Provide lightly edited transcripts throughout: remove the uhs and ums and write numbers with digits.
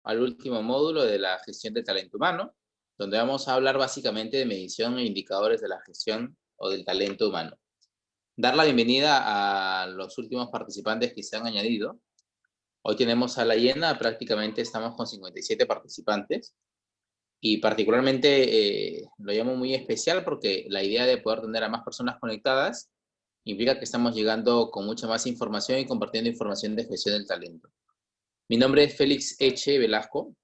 Al último módulo de la gestión de talento humano, donde vamos a hablar básicamente de medición e indicadores de la gestión o del talento humano. Dar la bienvenida a los últimos participantes que se han añadido. Hoy tenemos sala llena, prácticamente estamos con 57 participantes y particularmente lo llamo muy especial porque la idea de poder tener a más personas conectadas implica que estamos llegando con mucha más información y compartiendo información de gestión del talento. Mi nombre es Félix Eche Velasco.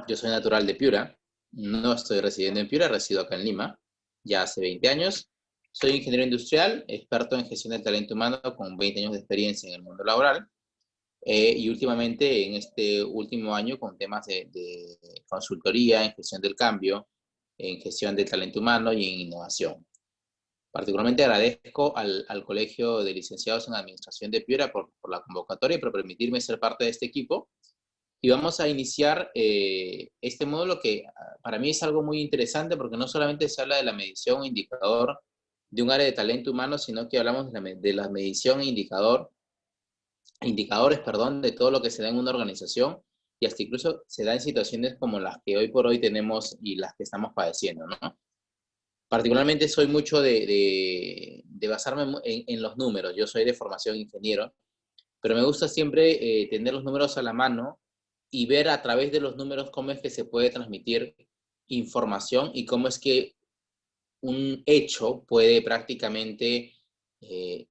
Yo soy natural de Piura. No estoy residiendo en Piura, resido acá en Lima, ya hace 20 años. Soy ingeniero industrial, experto en gestión del talento humano con 20 años de experiencia en el mundo laboral. Y últimamente, en este último año, con temas de consultoría, en gestión del cambio, en gestión del talento humano y en innovación. Particularmente agradezco al Colegio de Licenciados en Administración de Piura por la convocatoria y por permitirme ser parte de este equipo. Y vamos a iniciar este módulo que para mí es algo muy interesante porque no solamente se habla de la medición e indicador de un área de talento humano, sino que hablamos de la medición e indicadores, de todo lo que se da en una organización y hasta incluso se da en situaciones como las que hoy por hoy tenemos y las que estamos padeciendo, ¿no? Particularmente soy mucho de basarme en los números. Yo soy de formación ingeniero, pero me gusta siempre tener los números a la mano y ver a través de los números cómo es que se puede transmitir información y cómo es que un hecho puede prácticamente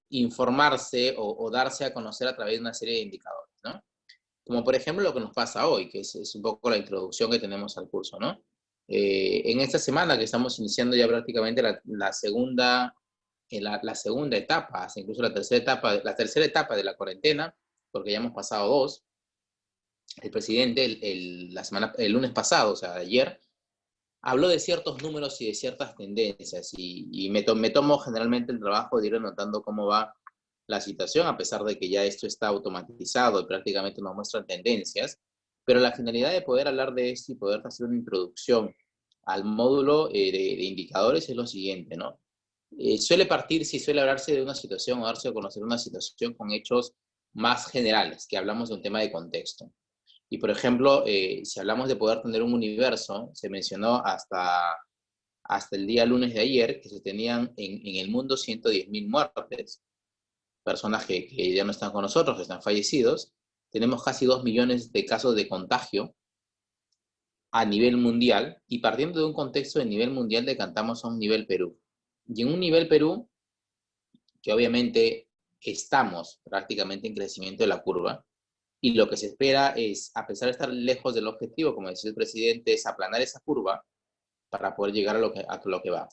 informarse o darse a conocer a través de una serie de indicadores, ¿no? Como por ejemplo lo que nos pasa hoy, que es un poco la introducción que tenemos al curso, ¿no? En esta semana que estamos iniciando ya prácticamente la segunda etapa, hasta incluso la tercera etapa de la cuarentena, porque ya hemos pasado dos. El presidente el lunes pasado, o sea, ayer, habló de ciertos números y de ciertas tendencias y me tomo generalmente el trabajo de ir anotando cómo va la situación, a pesar de que ya esto está automatizado y prácticamente nos muestran tendencias, pero la finalidad de poder hablar de esto y poder hacer una introducción al módulo de indicadores es lo siguiente, ¿no? Suele hablarse de una situación o darse a conocer una situación con hechos más generales, que hablamos de un tema de contexto. Y por ejemplo, si hablamos de poder tener un universo, se mencionó hasta el día lunes de ayer que se tenían en el mundo 110.000 muertes, personas que ya no están con nosotros, que están fallecidos. Tenemos casi 2 millones de casos de contagio a nivel mundial, y partiendo de un contexto de nivel mundial decantamos a un nivel Perú. Y en un nivel Perú, que obviamente estamos prácticamente en crecimiento de la curva, y lo que se espera es, a pesar de estar lejos del objetivo, como decía el presidente, es aplanar esa curva para poder llegar a lo que va.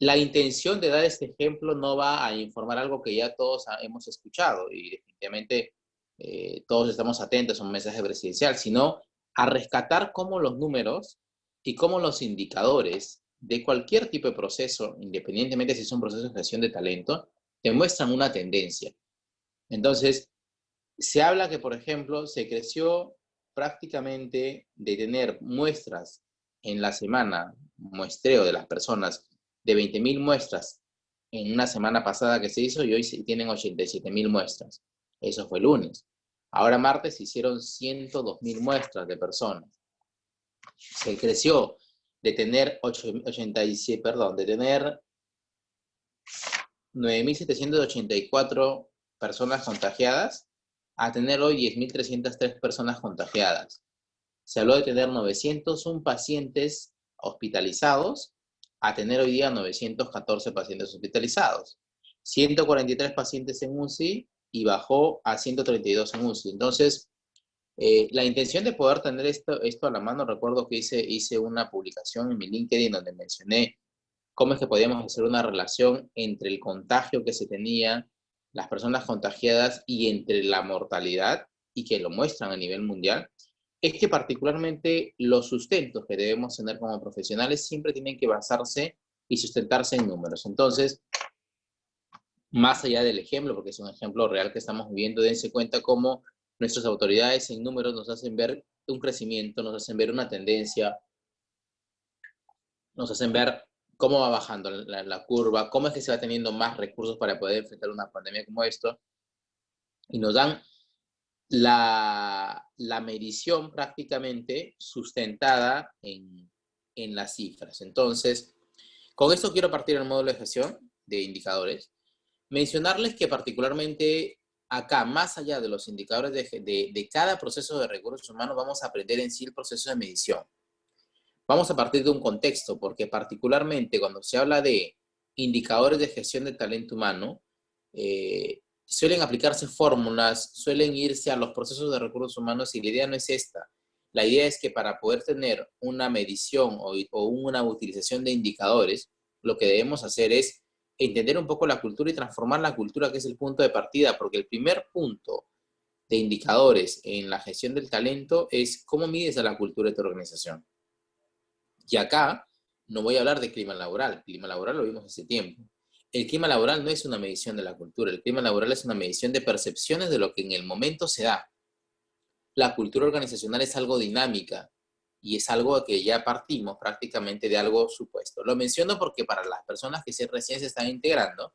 La intención de dar este ejemplo no va a informar algo que ya todos hemos escuchado y definitivamente todos estamos atentos a un mensaje presidencial, sino a rescatar cómo los números y cómo los indicadores de cualquier tipo de proceso, independientemente si es un proceso de gestión de talento, demuestran una tendencia. Entonces, se habla que, por ejemplo, se creció prácticamente de tener muestras en la semana, muestreo de las personas, de 20.000 muestras en una semana pasada que se hizo, y hoy tienen 87.000 muestras. Eso fue el lunes. Ahora martes se hicieron 102.000 muestras de personas. Se creció de tener 9.784 personas contagiadas a tener hoy 10.303 personas contagiadas. Se habló de tener 901 pacientes hospitalizados a tener hoy día 914 pacientes hospitalizados. 143 pacientes en UCI y bajó a 132 en UCI. Entonces, la intención de poder tener esto a la mano, recuerdo que hice una publicación en mi LinkedIn donde mencioné cómo es que podíamos hacer una relación entre el contagio que se tenía, las personas contagiadas y entre la mortalidad, y que lo muestran a nivel mundial, es que particularmente los sustentos que debemos tener como profesionales siempre tienen que basarse y sustentarse en números. Entonces, más allá del ejemplo, porque es un ejemplo real que estamos viviendo, dense cuenta cómo nuestras autoridades en números nos hacen ver un crecimiento, nos hacen ver una tendencia, nos hacen ver cómo va bajando la curva, cómo es que se va teniendo más recursos para poder enfrentar una pandemia como esto, y nos dan la medición prácticamente sustentada en las cifras. Entonces, con esto quiero partir el módulo de gestión de indicadores. Mencionarles que particularmente acá, más allá de los indicadores de cada proceso de recursos humanos, vamos a aprender en sí el proceso de medición. Vamos a partir de un contexto, porque particularmente cuando se habla de indicadores de gestión de talento humano, suelen aplicarse fórmulas, suelen irse a los procesos de recursos humanos y la idea no es esta. La idea es que para poder tener una medición o una utilización de indicadores, lo que debemos hacer es entender un poco la cultura y transformar la cultura, que es el punto de partida, porque el primer punto de indicadores en la gestión del talento es cómo mides a la cultura de tu organización. Y acá no voy a hablar de clima laboral. El clima laboral lo vimos hace tiempo. El clima laboral no es una medición de la cultura. El clima laboral es una medición de percepciones de lo que en el momento se da. La cultura organizacional es algo dinámica y es algo que ya partimos prácticamente de algo supuesto. Lo menciono porque para las personas que recién se están integrando,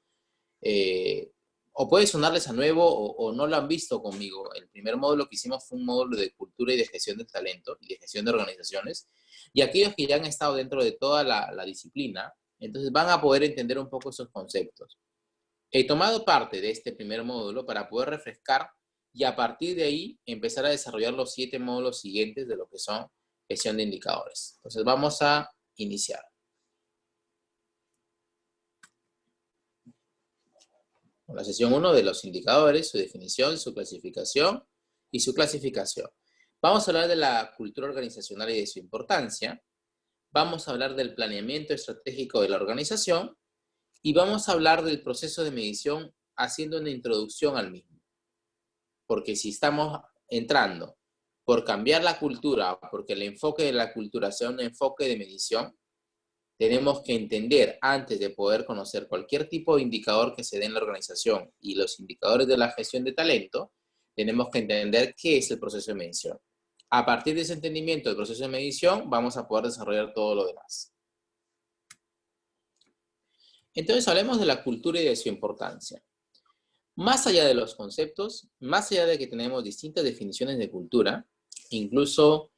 o puede sonarles a nuevo o no lo han visto conmigo. El primer módulo que hicimos fue un módulo de cultura y de gestión del talento y de gestión de organizaciones. Y aquellos que ya han estado dentro de toda la disciplina, entonces van a poder entender un poco esos conceptos. He tomado parte de este primer módulo para poder refrescar y a partir de ahí empezar a desarrollar los 7 módulos siguientes de lo que son gestión de indicadores. Entonces vamos a iniciar. La sesión 1 de los indicadores, su definición, su clasificación y su clasificación. Vamos a hablar de la cultura organizacional y de su importancia. Vamos a hablar del planeamiento estratégico de la organización y vamos a hablar del proceso de medición haciendo una introducción al mismo. Porque si estamos entrando por cambiar la cultura, porque el enfoque de la cultura sea un enfoque de medición, tenemos que entender, antes de poder conocer cualquier tipo de indicador que se dé en la organización y los indicadores de la gestión de talento, tenemos que entender qué es el proceso de medición. A partir de ese entendimiento del proceso de medición, vamos a poder desarrollar todo lo demás. Entonces, hablemos de la cultura y de su importancia. Más allá de los conceptos, más allá de que tenemos distintas definiciones de cultura, incluso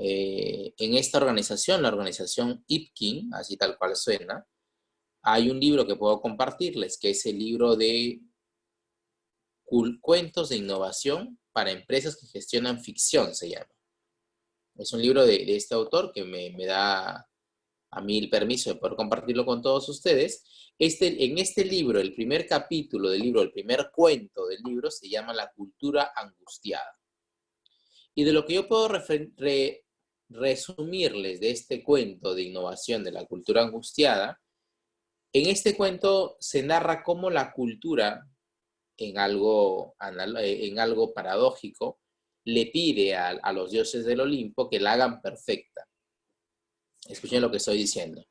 en esta organización, la organización Ipkin, así tal cual suena, hay un libro que puedo compartirles, que es el libro de Cuentos de Innovación para Empresas que Gestionan Ficción, se llama. Es un libro de este autor que me da a mí el permiso de poder compartirlo con todos ustedes. En este libro, el primer capítulo del libro, el primer cuento del libro, se llama La cultura angustiada. Y de lo que yo puedo resumirles de este cuento de innovación de la cultura angustiada, en este cuento se narra cómo la cultura, en algo paradójico, le pide a los dioses del Olimpo que la hagan perfecta. Escuchen lo que estoy diciendo.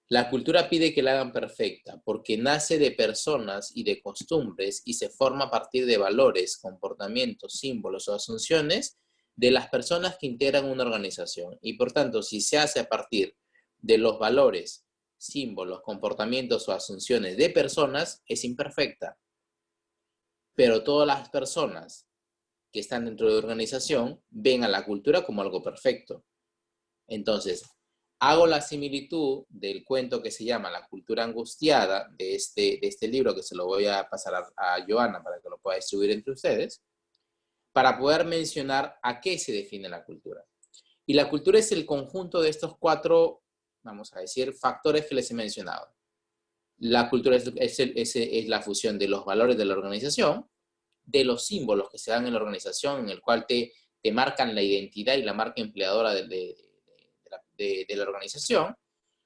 La cultura pide que la hagan perfecta porque nace de personas y de costumbres y se forma a partir de valores, comportamientos, símbolos o asunciones de las personas que integran una organización. Y por tanto, si se hace a partir de los valores, símbolos, comportamientos o asunciones de personas, es imperfecta. Pero todas las personas que están dentro de la organización ven a la cultura como algo perfecto. Entonces, hago la similitud del cuento que se llama La cultura angustiada, de este libro que se lo voy a pasar a Joana para que lo pueda distribuir entre ustedes, para poder mencionar a qué se define la cultura. Y la cultura es el conjunto de estos 4, vamos a decir, factores que les he mencionado. La cultura es la fusión de los valores de la organización, de los símbolos que se dan en la organización, en el cual te marcan la identidad y la marca empleadora de la organización,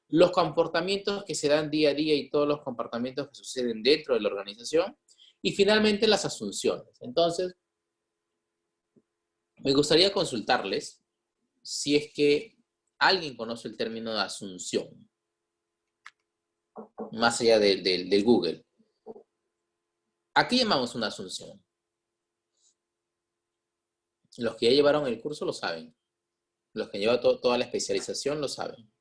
los comportamientos que se dan día a día y todos los comportamientos que suceden dentro de la organización, y finalmente las asunciones. Entonces, me gustaría consultarles si es que alguien conoce el término de asunción, más allá del Google. ¿A qué llamamos una asunción? Los que ya llevaron el curso lo saben. Los que han llevado toda la especialización lo saben.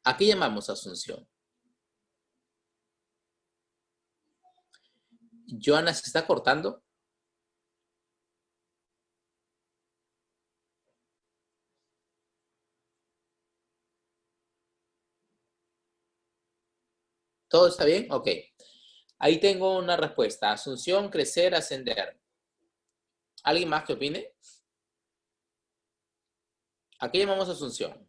¿A qué llamamos asunción? Joana, ¿se está cortando? ¿Todo está bien? Ok. Ahí tengo una respuesta. Asunción, crecer, ascender. ¿Alguien más que opine? ¿A qué llamamos asunción?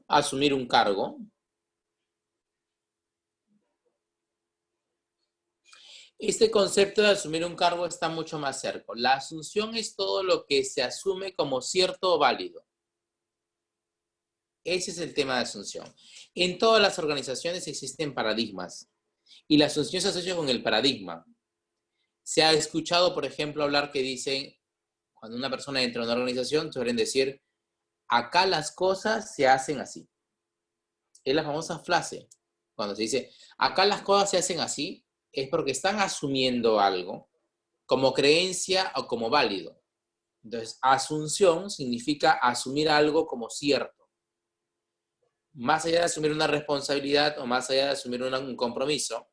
Asumir un cargo. Este concepto de asumir un cargo está mucho más cerca. La asunción es todo lo que se asume como cierto o válido. Ese es el tema de asunción. En todas las organizaciones existen paradigmas y la asunción se asocia con el paradigma. Se ha escuchado, por ejemplo, hablar que dicen, cuando una persona entra a una organización, suelen decir, acá las cosas se hacen así. Es la famosa frase. Cuando se dice, acá las cosas se hacen así, es porque están asumiendo algo como creencia o como válido. Entonces, asunción significa asumir algo como cierto. Más allá de asumir una responsabilidad o más allá de asumir un compromiso,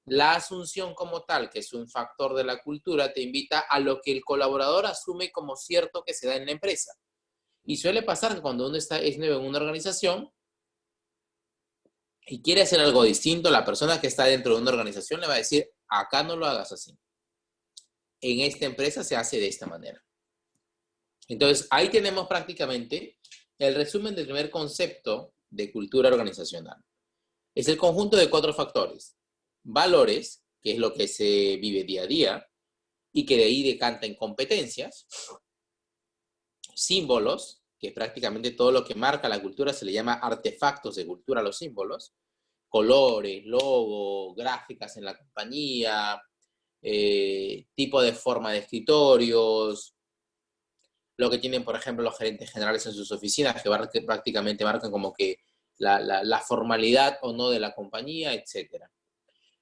la asunción como tal, que es un factor de la cultura, te invita a lo que el colaborador asume como cierto que se da en la empresa. Y suele pasar que cuando uno es nuevo en una organización y quiere hacer algo distinto, la persona que está dentro de una organización le va a decir, acá no lo hagas así. En esta empresa se hace de esta manera. Entonces, ahí tenemos prácticamente el resumen del primer concepto de cultura organizacional. Es el conjunto de 4 factores. Valores, que es lo que se vive día a día, y que de ahí decanta en competencias. Símbolos, que es prácticamente todo lo que marca la cultura, se le llama artefactos de cultura a los símbolos. Colores, logo, gráficas en la compañía, tipo de forma de escritorios, lo que tienen, por ejemplo, los gerentes generales en sus oficinas, que prácticamente marcan como que la formalidad o no de la compañía, etcétera.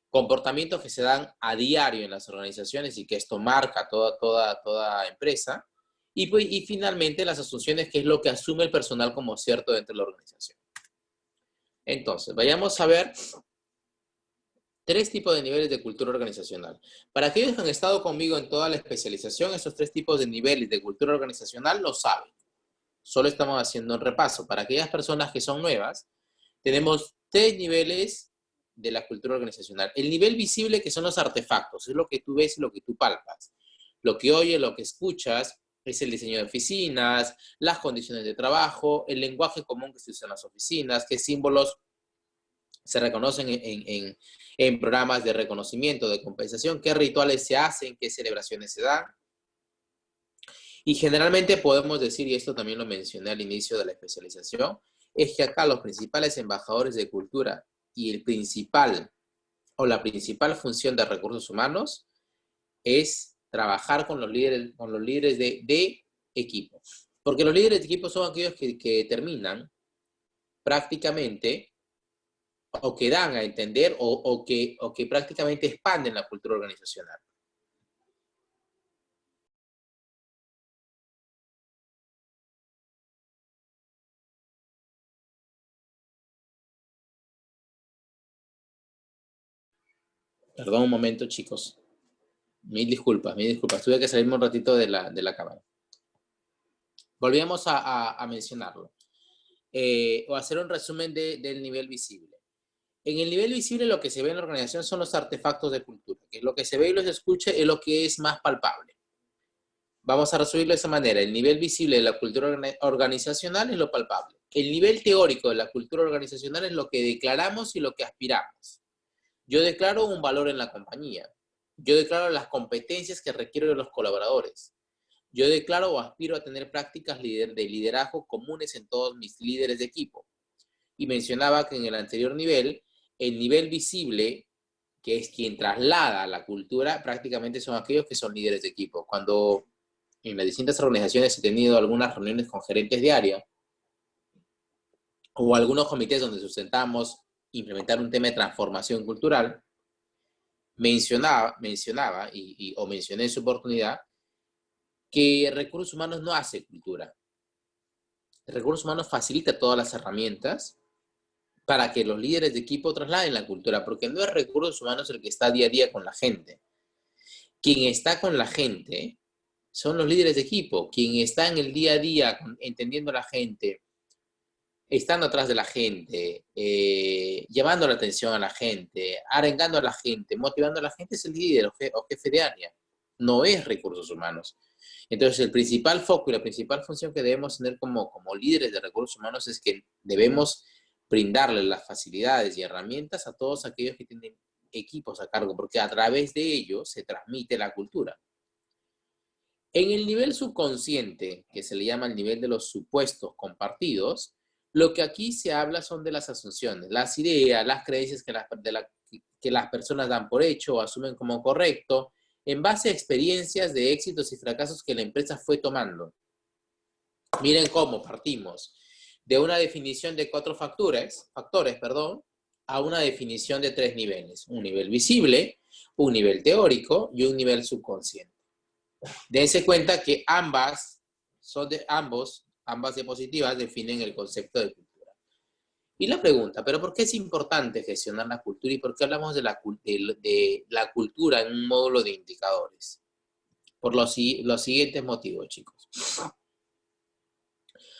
Comportamientos que se dan a diario en las organizaciones y que esto marca toda empresa. Y finalmente las asunciones, que es lo que asume el personal como cierto dentro de la organización. Entonces, vayamos a ver 3 tipos de niveles de cultura organizacional. Para aquellos que han estado conmigo en toda la especialización, esos 3 tipos de niveles de cultura organizacional lo saben. Solo estamos haciendo un repaso. Para aquellas personas que son nuevas, tenemos 3 niveles de la cultura organizacional. El nivel visible, que son los artefactos, es lo que tú ves y lo que tú palpas. Lo que oyes, lo que escuchas, es el diseño de oficinas, las condiciones de trabajo, el lenguaje común que se usa en las oficinas, qué símbolos se reconocen en programas de reconocimiento, de compensación, qué rituales se hacen, qué celebraciones se dan. Y generalmente podemos decir, y esto también lo mencioné al inicio de la especialización, es que acá los principales embajadores de cultura y el principal o la principal función de recursos humanos es trabajar con los líderes de equipo. Porque los líderes de equipo son aquellos que determinan prácticamente o que dan a entender o que prácticamente expanden la cultura organizacional. Perdón un momento, chicos. Mil disculpas. Tuve que salirme un ratito de la cámara. Volvíamos a mencionarlo. O hacer un resumen del nivel visible. En el nivel visible lo que se ve en la organización son los artefactos de cultura, que lo que se ve y lo se escucha es lo que es más palpable. Vamos a resumirlo de esa manera. El nivel visible de la cultura organizacional es lo palpable. El nivel teórico de la cultura organizacional es lo que declaramos y lo que aspiramos. Yo declaro un valor en la compañía. Yo declaro las competencias que requiero de los colaboradores. Yo declaro o aspiro a tener prácticas de liderazgo comunes en todos mis líderes de equipo. Y mencionaba que en el anterior nivel, el nivel visible, que es quien traslada la cultura, prácticamente son aquellos que son líderes de equipo. Cuando en las distintas organizaciones he tenido algunas reuniones con gerentes de área, o algunos comités donde sustentamos implementar un tema de transformación cultural, mencionaba o mencioné en su oportunidad que recursos humanos no hace cultura. Recursos humanos facilita todas las herramientas para que los líderes de equipo trasladen la cultura, porque no es recursos humanos el que está día a día con la gente. Quien está con la gente son los líderes de equipo, quien está en el día a día entendiendo a la gente, estando atrás de la gente, llamando la atención a la gente, arengando a la gente, motivando a la gente, es el líder o jefe de área, no es recursos humanos. Entonces, el principal foco y la principal función que debemos tener como líderes de recursos humanos es que debemos brindarles las facilidades y herramientas a todos aquellos que tienen equipos a cargo, porque a través de ellos se transmite la cultura. En el nivel subconsciente, que se le llama el nivel de los supuestos compartidos, lo que aquí se habla son de las asunciones, las ideas, las creencias que las personas dan por hecho o asumen como correcto, en base a experiencias de éxitos y fracasos que la empresa fue tomando. Miren cómo partimos de una definición de 4 factores, a una definición de 3 niveles. Un nivel visible, un nivel teórico y un nivel subconsciente. Dense cuenta que ambas diapositivas definen el concepto de cultura. Y la pregunta, ¿pero por qué es importante gestionar la cultura y por qué hablamos de la cultura en un módulo de indicadores? Por los siguientes motivos, chicos.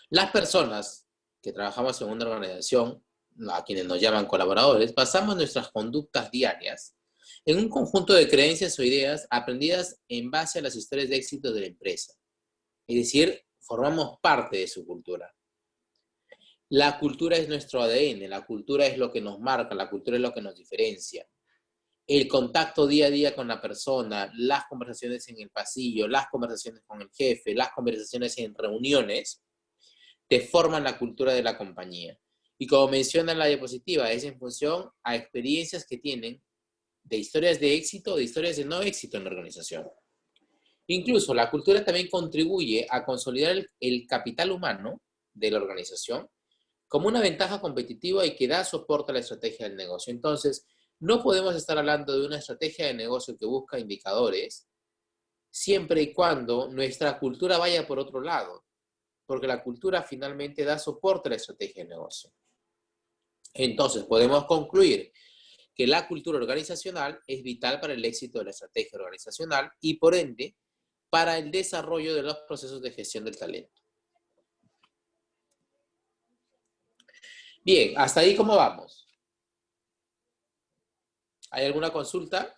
Las personas que trabajamos en una organización, a quienes nos llaman colaboradores, basamos nuestras conductas diarias en un conjunto de creencias o ideas aprendidas en base a las historias de éxito de la empresa. Es decir, formamos parte de su cultura. La cultura es nuestro ADN, la cultura es lo que nos marca, la cultura es lo que nos diferencia. El contacto día a día con la persona, las conversaciones en el pasillo, las conversaciones con el jefe, las conversaciones en reuniones, te forman la cultura de la compañía. Y como menciona en la diapositiva, es en función a experiencias que tienen de historias de éxito o de historias de no éxito en la organización. Incluso la cultura también contribuye a consolidar el capital humano de la organización como una ventaja competitiva y que da soporte a la estrategia del negocio. Entonces, no podemos estar hablando de una estrategia de negocio que busca indicadores siempre y cuando nuestra cultura vaya por otro lado, porque la cultura finalmente da soporte a la estrategia de negocio. Entonces, podemos concluir que la cultura organizacional es vital para el éxito de la estrategia organizacional y, por ende, para el desarrollo de los procesos de gestión del talento. Bien, hasta ahí, ¿cómo vamos? ¿Hay alguna consulta?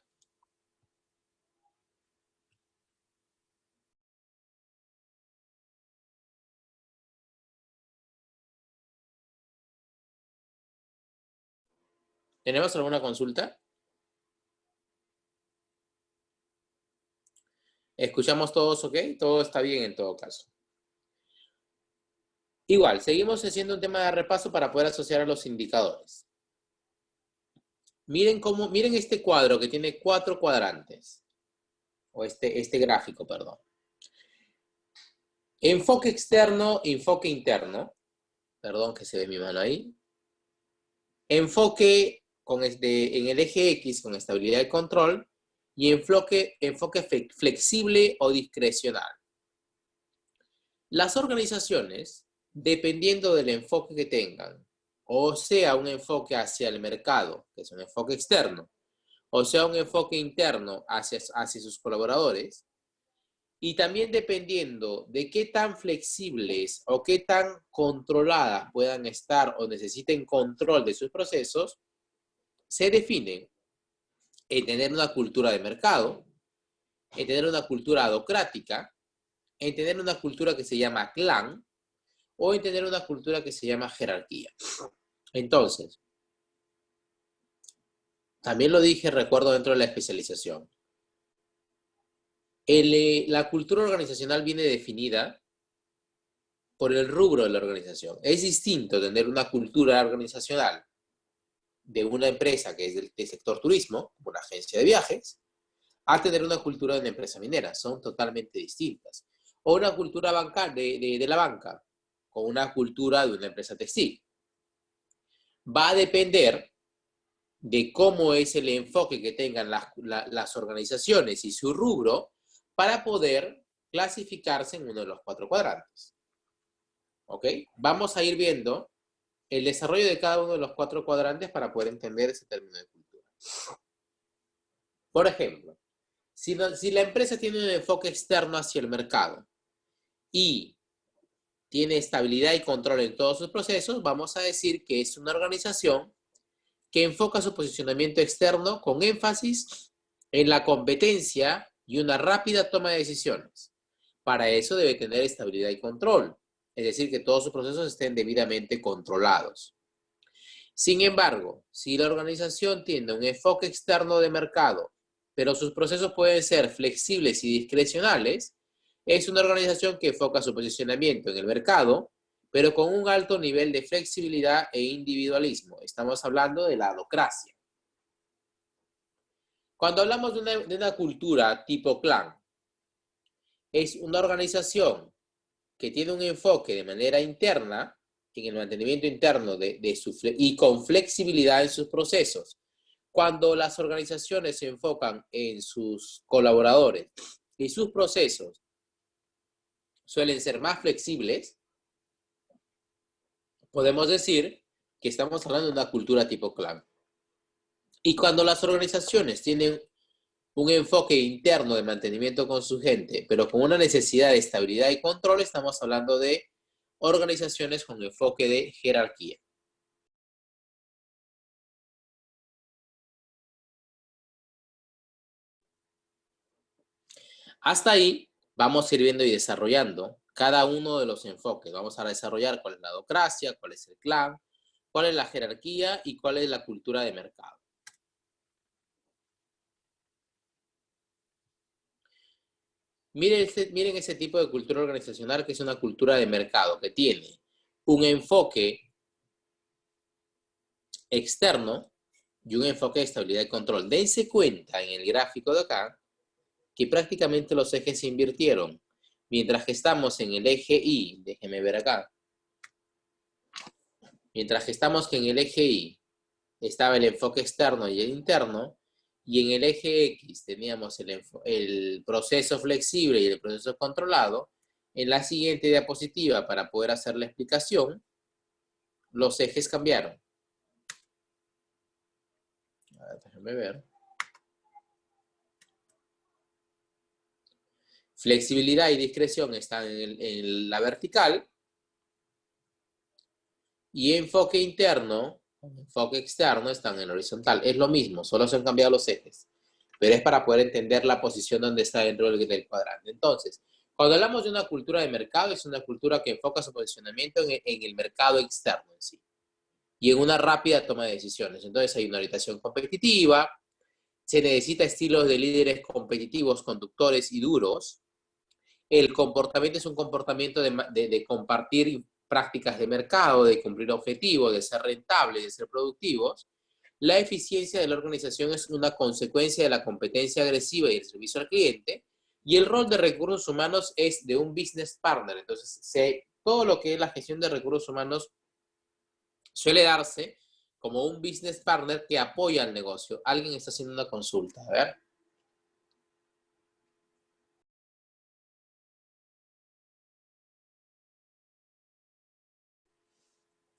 ¿Tenemos alguna consulta? ¿Escuchamos todos ok? Todo está bien en todo caso. Igual, seguimos haciendo un tema de repaso para poder asociar a los indicadores. Miren este cuadro que tiene 4 cuadrantes. O este gráfico, perdón. Enfoque externo, enfoque interno. Perdón que se ve mi mano ahí. Enfoque en el eje X con estabilidad y control. Y enfoque flexible o discrecional. Las organizaciones, dependiendo del enfoque que tengan, o sea, un enfoque hacia el mercado, que es un enfoque externo, o sea, un enfoque interno hacia sus colaboradores, y también dependiendo de qué tan flexibles o qué tan controladas puedan estar o necesiten control de sus procesos, se definen en tener una cultura de mercado, en tener una cultura adocrática, en tener una cultura que se llama clan, o en tener una cultura que se llama jerarquía. Entonces, también lo dije, recuerdo, dentro de la especialización. La cultura organizacional viene definida por el rubro de la organización. Es distinto tener una cultura organizacional de una empresa que es del sector turismo, como una agencia de viajes, a tener una cultura de una empresa minera. Son totalmente distintas. O una cultura de la banca, con una cultura de una empresa textil. va a depender de cómo es el enfoque que tengan las organizaciones y su rubro para poder clasificarse en uno de los 4 cuadrantes. ¿Ok? Vamos a ir viendo el desarrollo de cada uno de los 4 cuadrantes para poder entender ese término de cultura. Por ejemplo, si la empresa tiene un enfoque externo hacia el mercado y tiene estabilidad y control en todos sus procesos, vamos a decir que es una organización que enfoca su posicionamiento externo con énfasis en la competencia y una rápida toma de decisiones. Para eso debe tener estabilidad y control, es decir, que todos sus procesos estén debidamente controlados. Sin embargo, si la organización tiene un enfoque externo de mercado, pero sus procesos pueden ser flexibles y discrecionales, es una organización que enfoca su posicionamiento en el mercado, pero con un alto nivel de flexibilidad e individualismo. Estamos hablando de la adocracia. Cuando hablamos de una cultura tipo clan, es una organización que tiene un enfoque de manera interna, en el mantenimiento interno y con flexibilidad en sus procesos. Cuando las organizaciones se enfocan en sus colaboradores y sus procesos suelen ser más flexibles, podemos decir que estamos hablando de una cultura tipo clan. Y cuando las organizaciones tienen un enfoque interno de mantenimiento con su gente, pero con una necesidad de estabilidad y control, estamos hablando de organizaciones con enfoque de jerarquía. Hasta ahí vamos a ir viendo y desarrollando cada uno de los enfoques. Vamos a desarrollar cuál es la adocracia, cuál es el clan, cuál es la jerarquía y cuál es la cultura de mercado. Miren ese tipo de cultura organizacional que es una cultura de mercado, que tiene un enfoque externo y un enfoque de estabilidad y control. Dense cuenta en el gráfico de acá que prácticamente los ejes se invirtieron. Mientras que estamos en el eje Y, déjenme ver acá, mientras que estamos en el eje Y estaba el enfoque externo y el interno, y en el eje X teníamos el proceso flexible y el proceso controlado. En la siguiente diapositiva, para poder hacer la explicación, los ejes cambiaron. A ver, déjenme ver. Flexibilidad y discreción están en la vertical, y enfoque interno, enfoque externo están en el horizontal. Es lo mismo, solo se han cambiado los ejes, pero es para poder entender la posición donde está dentro del cuadrante. Entonces, cuando hablamos de una cultura de mercado, es una cultura que enfoca su posicionamiento en el mercado externo en sí y en una rápida toma de decisiones. Entonces, hay una orientación competitiva, se necesita estilos de líderes competitivos, conductores y duros. El comportamiento es un comportamiento de compartir prácticas de mercado, de cumplir objetivos, de ser rentables, de ser productivos. La eficiencia de la organización es una consecuencia de la competencia agresiva y el servicio al cliente. Y el rol de recursos humanos es de un business partner. Entonces, todo lo que es la gestión de recursos humanos suele darse como un business partner que apoya al negocio. Alguien está haciendo una consulta, a ver.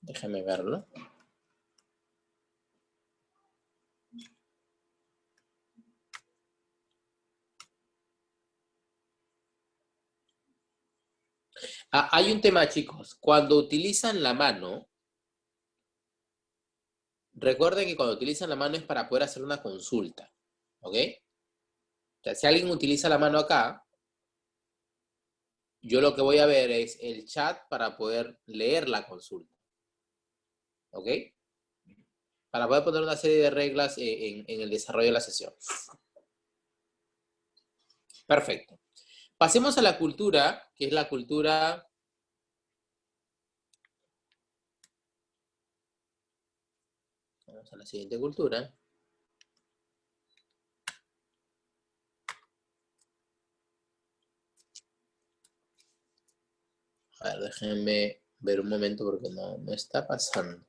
Déjame verlo. Hay un tema, chicos. Cuando utilizan la mano, recuerden que cuando utilizan la mano es para poder hacer una consulta. ¿Ok? O sea, si alguien utiliza la mano acá, yo lo que voy a ver es el chat para poder leer la consulta. ¿Ok? Para poder poner una serie de reglas en el desarrollo de la sesión. Perfecto. Pasemos a la cultura, que es la cultura... Vamos a la siguiente cultura. A ver, déjenme ver un momento porque no está pasando.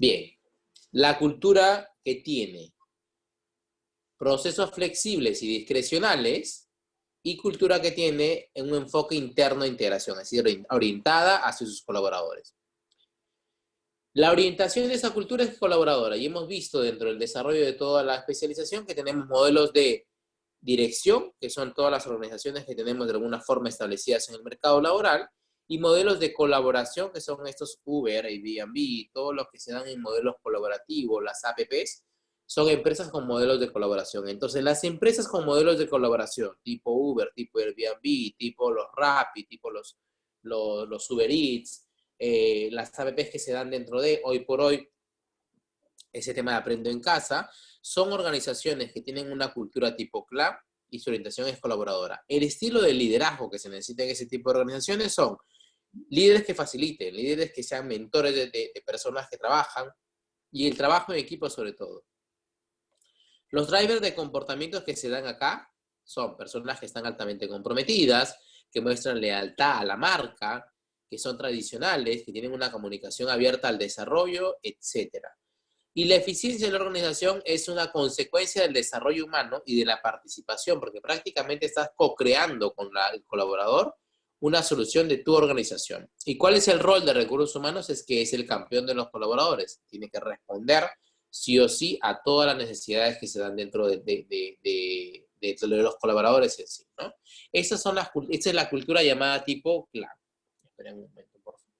Bien, la cultura que tiene procesos flexibles y discrecionales y cultura que tiene un enfoque interno de integración, es decir, orientada hacia sus colaboradores. La orientación de esa cultura es colaboradora y hemos visto dentro del desarrollo de toda la especialización que tenemos modelos de dirección, que son todas las organizaciones que tenemos de alguna forma establecidas en el mercado laboral, y modelos de colaboración, que son estos Uber, Airbnb, todos los que se dan en modelos colaborativos, las APPs, son empresas con modelos de colaboración. Entonces, las empresas con modelos de colaboración, tipo Uber, tipo Airbnb, tipo los Rappi, tipo los Uber Eats, las APPs que se dan dentro de, hoy por hoy, ese tema de Aprendo en Casa, son organizaciones que tienen una cultura tipo CLAP y su orientación es colaboradora. El estilo de liderazgo que se necesita en ese tipo de organizaciones son líderes que faciliten, líderes que sean mentores de personas que trabajan y el trabajo en equipo sobre todo. Los drivers de comportamientos que se dan acá son personas que están altamente comprometidas, que muestran lealtad a la marca, que son tradicionales, que tienen una comunicación abierta al desarrollo, etc. Y la eficiencia de la organización es una consecuencia del desarrollo humano y de la participación, porque prácticamente estás co-creando con el colaborador una solución de tu organización. ¿Y cuál es el rol de recursos humanos? Es que es el campeón de los colaboradores. Tiene que responder sí o sí a todas las necesidades que se dan dentro de los colaboradores en sí, ¿no? Esa es la cultura llamada tipo CLAP. Esperen un momento, por favor.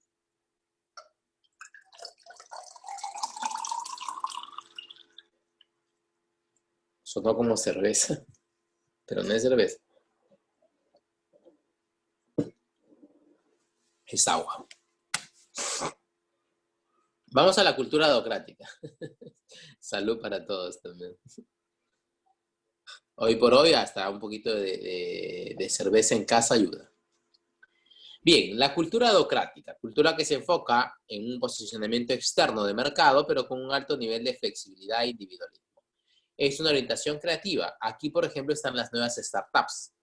Sonó como cerveza, pero no es cerveza. Es agua. Vamos a la cultura docrática. Salud para todos también. Hoy por hoy hasta un poquito de cerveza en casa ayuda. Bien, la cultura docrática, cultura que se enfoca en un posicionamiento externo de mercado, pero con un alto nivel de flexibilidad e individualismo. Es una orientación creativa. Aquí, por ejemplo, están las nuevas startups.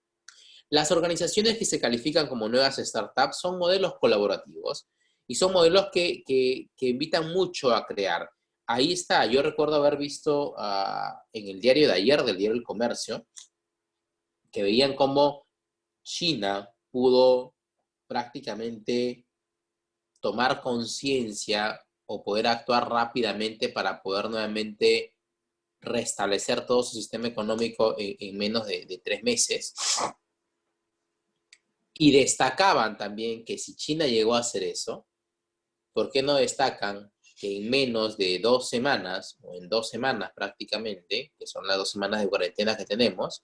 Las organizaciones que se califican como nuevas startups son modelos colaborativos y son modelos que invitan mucho a crear. Ahí está, yo recuerdo haber visto en el diario de ayer, del diario El Comercio, que veían cómo China pudo prácticamente tomar conciencia o poder actuar rápidamente para poder nuevamente restablecer todo su sistema económico en menos de 3 meses. Y destacaban también que si China llegó a hacer eso, ¿por qué no destacan que en menos de 2 semanas, o en 2 semanas prácticamente, que son las 2 semanas de cuarentena que tenemos,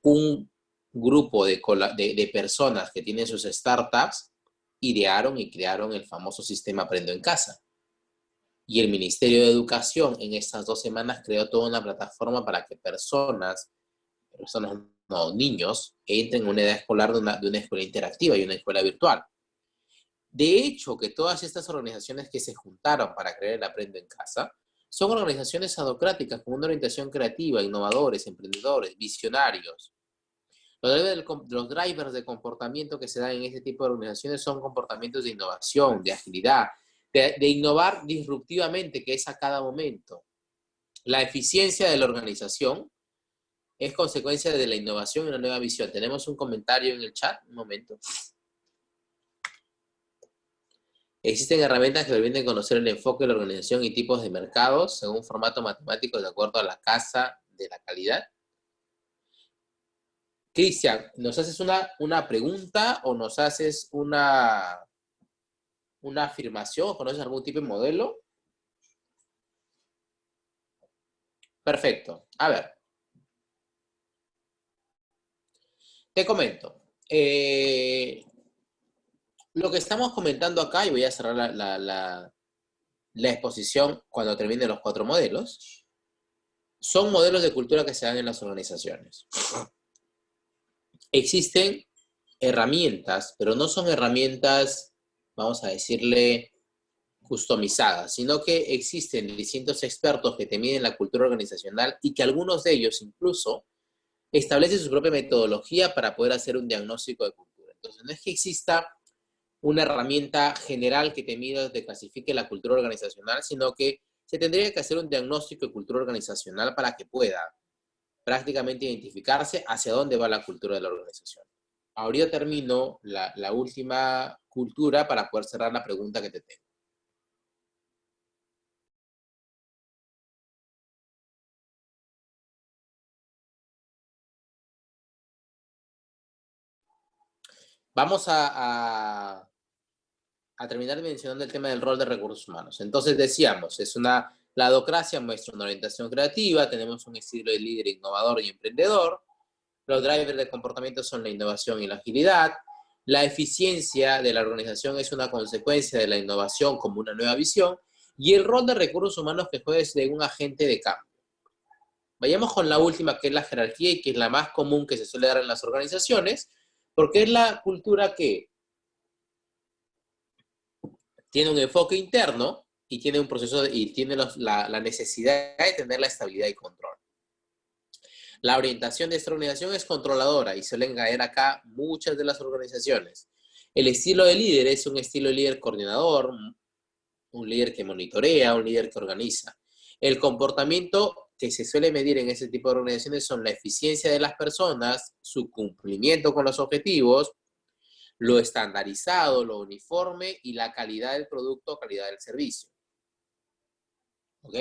un grupo de personas que tienen sus startups idearon y crearon el famoso sistema Aprendo en Casa? Y el Ministerio de Educación en estas 2 semanas creó toda una plataforma para que no, niños, entren en una edad escolar de una escuela interactiva y una escuela virtual. De hecho, que todas estas organizaciones que se juntaron para crear el Aprendo en Casa son organizaciones adocráticas con una orientación creativa, innovadores, emprendedores, visionarios. Los drivers de comportamiento que se dan en este tipo de organizaciones son comportamientos de innovación, de agilidad, de innovar disruptivamente, que es a cada momento. La eficiencia de la organización es consecuencia de la innovación y una nueva visión. Tenemos un comentario en el chat, un momento. Existen herramientas que permiten conocer el enfoque de la organización y tipos de mercados según formato matemático de acuerdo a la casa de la calidad. Cristian, ¿nos haces una pregunta o nos haces una afirmación? ¿Conoces algún tipo de modelo? Perfecto. A ver. Te comento. Lo que estamos comentando acá, y voy a cerrar la exposición cuando termine los 4 modelos, son modelos de cultura que se dan en las organizaciones. Existen herramientas, pero no son herramientas, vamos a decirle, customizadas, sino que existen distintos expertos que te miden la cultura organizacional y que algunos de ellos incluso establecen su propia metodología para poder hacer un diagnóstico de cultura. Entonces, no es que exista una herramienta general que te clasifique la cultura organizacional, sino que se tendría que hacer un diagnóstico de cultura organizacional para que pueda prácticamente identificarse hacia dónde va la cultura de la organización. Ahorita termino la última cultura para poder cerrar la pregunta que te tengo. Vamos a terminar mencionando el tema del rol de recursos humanos. Entonces decíamos, la docracia muestra una orientación creativa, tenemos un estilo de líder innovador y emprendedor, los drivers de comportamiento son la innovación y la agilidad, la eficiencia de la organización es una consecuencia de la innovación como una nueva visión, y el rol de recursos humanos que juega es de un agente de cambio. Vayamos con la última, que es la jerarquía y que es la más común que se suele dar en las organizaciones, porque es la cultura que tiene un enfoque interno y tiene un proceso y tiene la necesidad de tener la estabilidad y control. La orientación de esta organización es controladora y suelen caer acá muchas de las organizaciones. El estilo de líder es un estilo de líder coordinador, un líder que monitorea, un líder que organiza. El comportamiento que se suele medir en ese tipo de organizaciones son la eficiencia de las personas, su cumplimiento con los objetivos, lo estandarizado, lo uniforme y la calidad del producto o calidad del servicio. ¿Ok?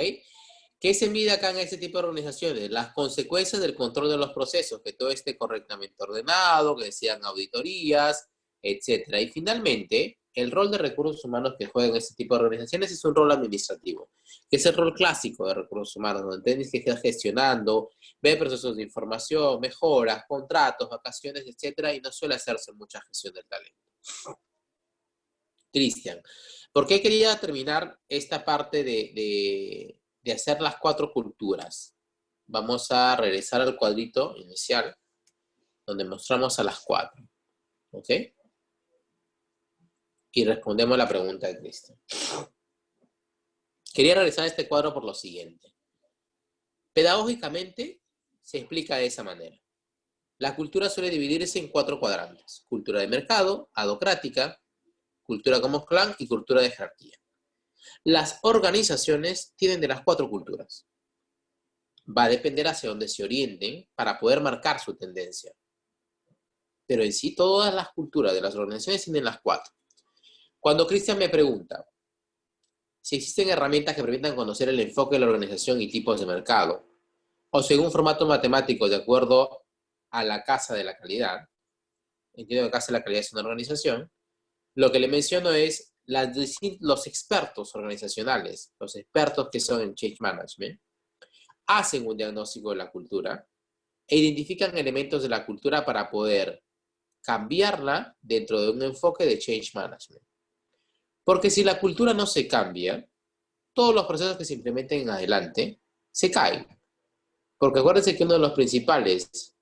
¿Qué se mide acá en este tipo de organizaciones? Las consecuencias del control de los procesos, que todo esté correctamente ordenado, que sean auditorías, etcétera. Y finalmente, el rol de recursos humanos que juegan este tipo de organizaciones es un rol administrativo, que es el rol clásico de recursos humanos, donde tienes que estar gestionando, ver procesos de información, mejoras, contratos, vacaciones, etcétera, y no suele hacerse mucha gestión del talento. Cristian, ¿por qué quería terminar esta parte de hacer las 4 culturas? Vamos a regresar al cuadrito inicial, donde mostramos a las 4, ¿ok? Y respondemos la pregunta de Cristian. Quería realizar este cuadro por lo siguiente. Pedagógicamente se explica de esa manera. La cultura suele dividirse en 4 cuadrantes: cultura de mercado, adocrática, cultura como clan y cultura de jerarquía. Las organizaciones tienen de las 4 culturas. Va a depender hacia dónde se orienten para poder marcar su tendencia. Pero en sí, todas las culturas de las organizaciones tienen las 4. Cuando Cristian me pregunta si existen herramientas que permitan conocer el enfoque de la organización y tipos de mercado, o según formato matemático de acuerdo a la casa de la calidad, entiendo que casa de la calidad es una organización, lo que le menciono es los expertos organizacionales, los expertos que son en Change Management, hacen un diagnóstico de la cultura e identifican elementos de la cultura para poder cambiarla dentro de un enfoque de Change Management. Porque si la cultura no se cambia, todos los procesos que se implementen en adelante se caen. Porque acuérdense que uno de los principales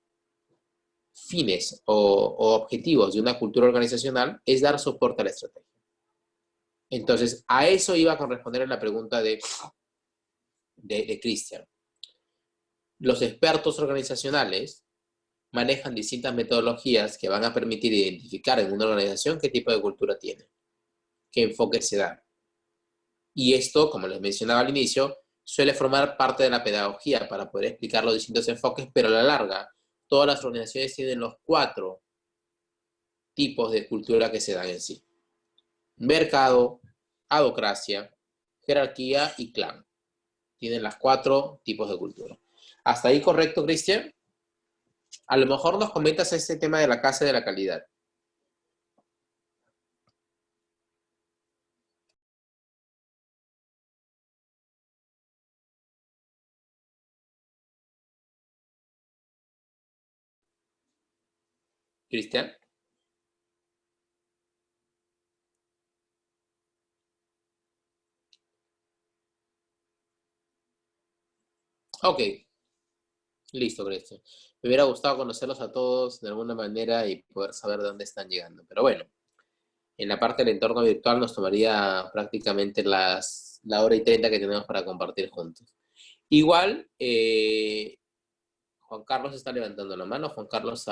fines o objetivos de una cultura organizacional es dar soporte a la estrategia. Entonces, a eso iba a corresponder en la pregunta de Cristian. Los expertos organizacionales manejan distintas metodologías que van a permitir identificar en una organización qué tipo de cultura tiene, qué enfoque se da. Y esto, como les mencionaba al inicio, suele formar parte de la pedagogía para poder explicar los distintos enfoques, pero a la larga, todas las organizaciones tienen los 4 tipos de cultura que se dan en sí: mercado, adocracia, jerarquía y clan. Tienen las 4 tipos de cultura. ¿Hasta ahí correcto, Cristian? A lo mejor nos comentas este tema de la casa de la calidad. Cristian. Ok, listo, Cristian. Me hubiera gustado conocerlos a todos de alguna manera y poder saber de dónde están llegando. Pero bueno, en la parte del entorno virtual nos tomaría prácticamente la hora y 30 que tenemos para compartir juntos. Igual, Juan Carlos está levantando la mano. Juan Carlos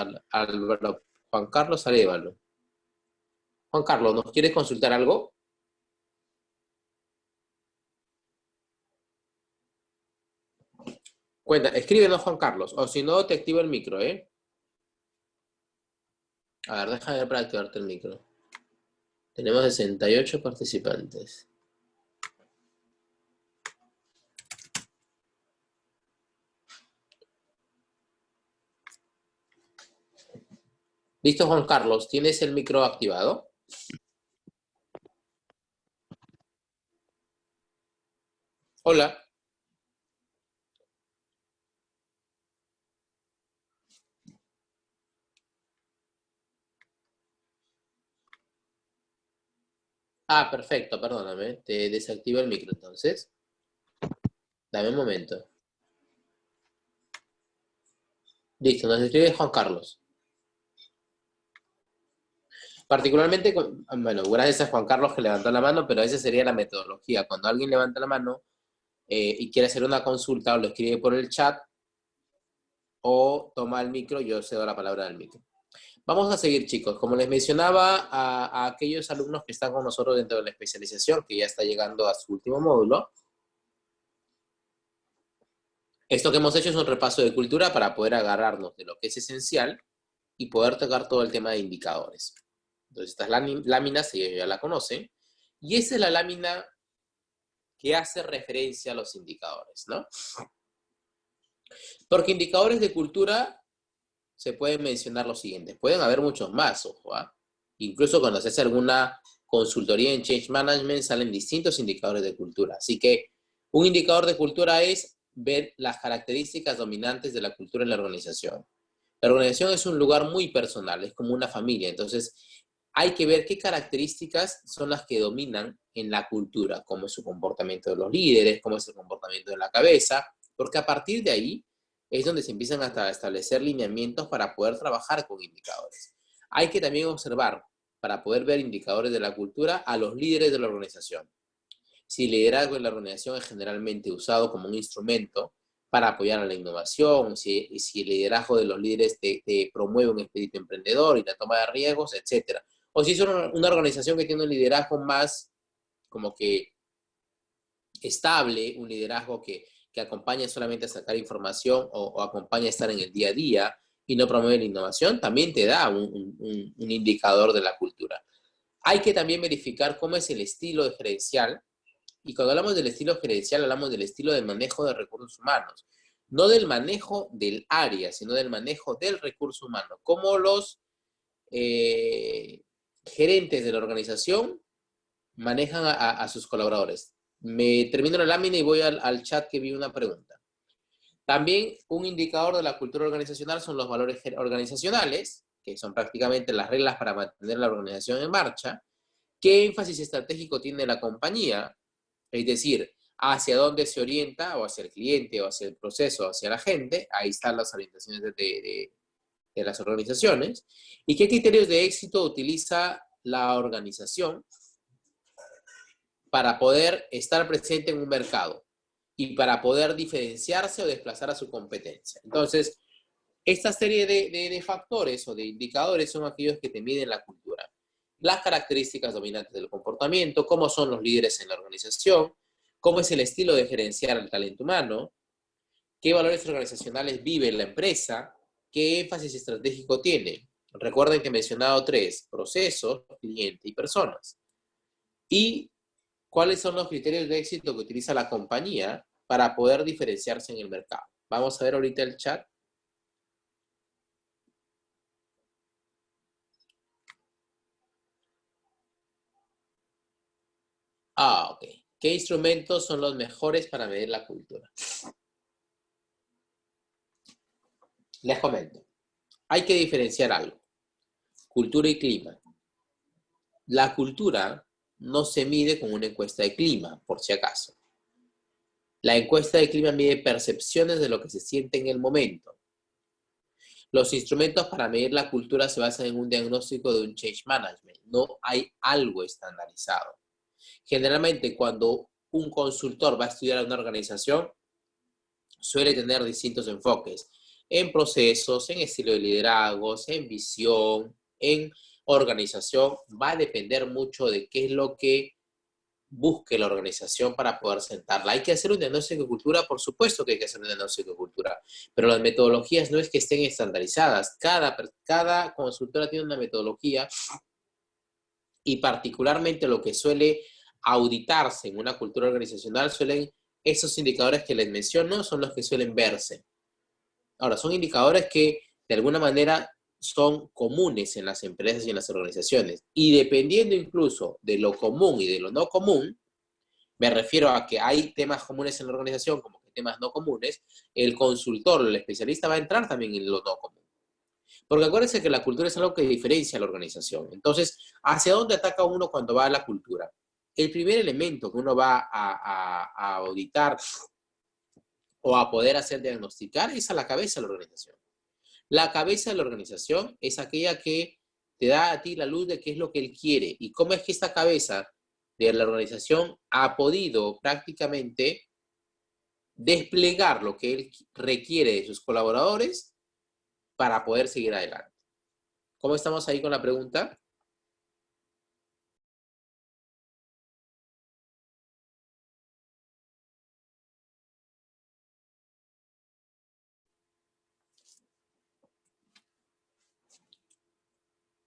Arévalo. Juan Carlos, ¿nos quieres consultar algo? Cuenta, escríbenos, Juan Carlos, o si no, te activo el micro, ¿eh? A ver, déjame ver para activarte el micro. Tenemos 68 participantes. ¿Listo, Juan Carlos? ¿Tienes el micro activado? Hola. Ah, perfecto, perdóname. Te desactivo el micro entonces. Dame un momento. Listo, nos escribe Juan Carlos. Particularmente, bueno, gracias a Juan Carlos que levantó la mano, pero esa sería la metodología. Cuando alguien levanta la mano y quiere hacer una consulta, o lo escribe por el chat, o toma el micro, yo cedo la palabra del micro. Vamos a seguir, chicos. Como les mencionaba a aquellos alumnos que están con nosotros dentro de la especialización, que ya está llegando a su último módulo, esto que hemos hecho es un repaso de cultura para poder agarrarnos de lo que es esencial y poder tocar todo el tema de indicadores. Entonces, estas láminas, ellos ya la conocen, y esa es la lámina que hace referencia a los indicadores, ¿no? Porque indicadores de cultura se pueden mencionar los siguientes. Pueden haber muchos más, ojo, ¿eh? Incluso cuando se hace alguna consultoría en Change Management salen distintos indicadores de cultura. Así que un indicador de cultura es ver las características dominantes de la cultura en la organización. La organización es un lugar muy personal, es como una familia. Entonces, hay que ver qué características son las que dominan en la cultura, cómo es su comportamiento de los líderes, cómo es el comportamiento de la cabeza, porque a partir de ahí es donde se empiezan a establecer lineamientos para poder trabajar con indicadores. Hay que también observar, para poder ver indicadores de la cultura, a los líderes de la organización. Si el liderazgo en la organización es generalmente usado como un instrumento para apoyar a la innovación, si el liderazgo de los líderes te promueve un espíritu emprendedor y la toma de riesgos, etc. O si es una organización que tiene un liderazgo más como que estable, un liderazgo que acompaña solamente a sacar información o acompaña a estar en el día a día y no promueve la innovación, también te da un indicador de la cultura. Hay que también verificar cómo es el estilo gerencial, y cuando hablamos del estilo gerencial hablamos del estilo de manejo de recursos humanos, no del manejo del área, sino del manejo del recurso humano, cómo los gerentes de la organización manejan a sus colaboradores. Me termino la lámina y voy al chat que vi una pregunta. También un indicador de la cultura organizacional son los valores organizacionales, que son prácticamente las reglas para mantener la organización en marcha. ¿Qué énfasis estratégico tiene la compañía? Es decir, hacia dónde se orienta, o hacia el cliente, o hacia el proceso, o hacia la gente. Ahí están las orientaciones de las organizaciones. ¿Y qué criterios de éxito utiliza la organización para poder estar presente en un mercado y para poder diferenciarse o desplazar a su competencia? Entonces, esta serie de factores o de indicadores son aquellos que te miden la cultura. Las características dominantes del comportamiento, cómo son los líderes en la organización, cómo es el estilo de gerenciar el talento humano, qué valores organizacionales vive la empresa, qué énfasis estratégico tiene. Recuerden que he mencionado tres: procesos, cliente y personas. Y cuáles son los criterios de éxito que utiliza la compañía para poder diferenciarse en el mercado. Vamos a ver ahorita el chat. Ah, ok. ¿Qué instrumentos son los mejores para medir la cultura? Les comento. Hay que diferenciar algo: cultura y clima. La cultura no se mide con una encuesta de clima, por si acaso. La encuesta de clima mide percepciones de lo que se siente en el momento. Los instrumentos para medir la cultura se basan en un diagnóstico de un change management. No hay algo estandarizado. Generalmente, cuando un consultor va a estudiar a una organización, suele tener distintos enfoques en procesos, en estilo de liderazgos, en visión, en organización va a depender mucho de qué es lo que busque la organización para poder sentarla. ¿Hay que hacer un diagnóstico de cultura? Por supuesto que hay que hacer un diagnóstico de cultura, pero las metodologías no es que estén estandarizadas. Cada consultora tiene una metodología y particularmente lo que suele auditarse en una cultura organizacional esos indicadores que les menciono son los que suelen verse. Ahora, son indicadores que de alguna manera son comunes en las empresas y en las organizaciones. Y dependiendo incluso de lo común y de lo no común, me refiero a que hay temas comunes en la organización como que temas no comunes, el consultor o el especialista va a entrar también en lo no común. Porque acuérdense que la cultura es algo que diferencia a la organización. Entonces, ¿hacia dónde ataca uno cuando va a la cultura? El primer elemento que uno va a auditar o a poder hacer diagnosticar es a la cabeza de la organización. La cabeza de la organización es aquella que te da a ti la luz de qué es lo que él quiere y cómo es que esta cabeza de la organización ha podido prácticamente desplegar lo que él requiere de sus colaboradores para poder seguir adelante. ¿Cómo estamos ahí con la pregunta?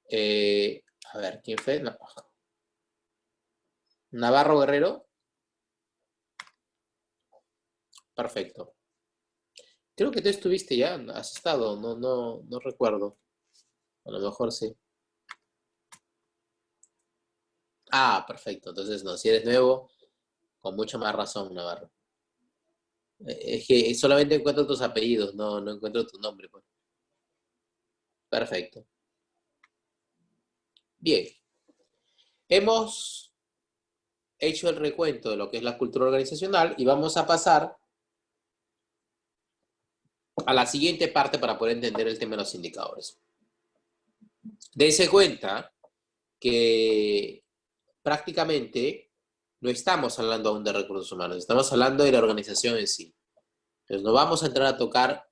A ver, ¿quién fue? No. Navarro Guerrero. Perfecto. Creo que tú estuviste ya, has estado, no recuerdo. A lo mejor sí. Ah, perfecto. Entonces, no, si eres nuevo, con mucha más razón, Navarro. Es que solamente encuentro tus apellidos, no encuentro tu nombre, pues. Perfecto. Bien. Hemos hecho el recuento de lo que es la cultura organizacional y vamos a pasar a la siguiente parte para poder entender el tema de los indicadores. Dense cuenta que prácticamente no estamos hablando aún de recursos humanos, estamos hablando de la organización en sí. Entonces no vamos a entrar a tocar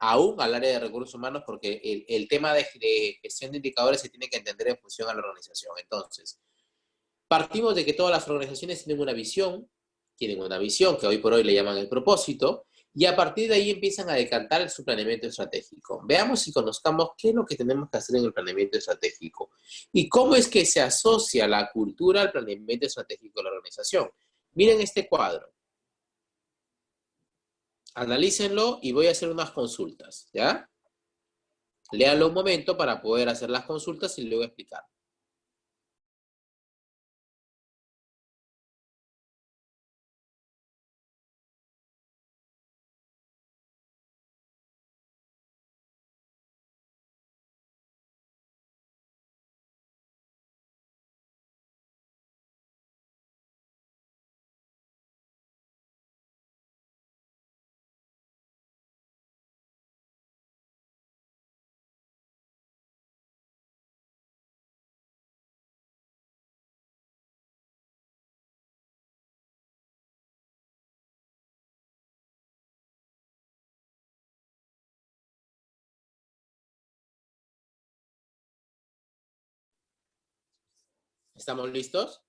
aún al área de recursos humanos porque el tema de gestión de indicadores se tiene que entender en función a la organización. Entonces, partimos de que todas las organizaciones tienen una visión que hoy por hoy le llaman el propósito, y a partir de ahí empiezan a decantar su planeamiento estratégico. Veamos y conozcamos qué es lo que tenemos que hacer en el planeamiento estratégico y cómo es que se asocia la cultura al planeamiento estratégico de la organización. Miren este cuadro. Analícenlo y voy a hacer unas consultas, ¿ya? Léanlo un momento para poder hacer las consultas y luego explicar. ¿Estamos listos?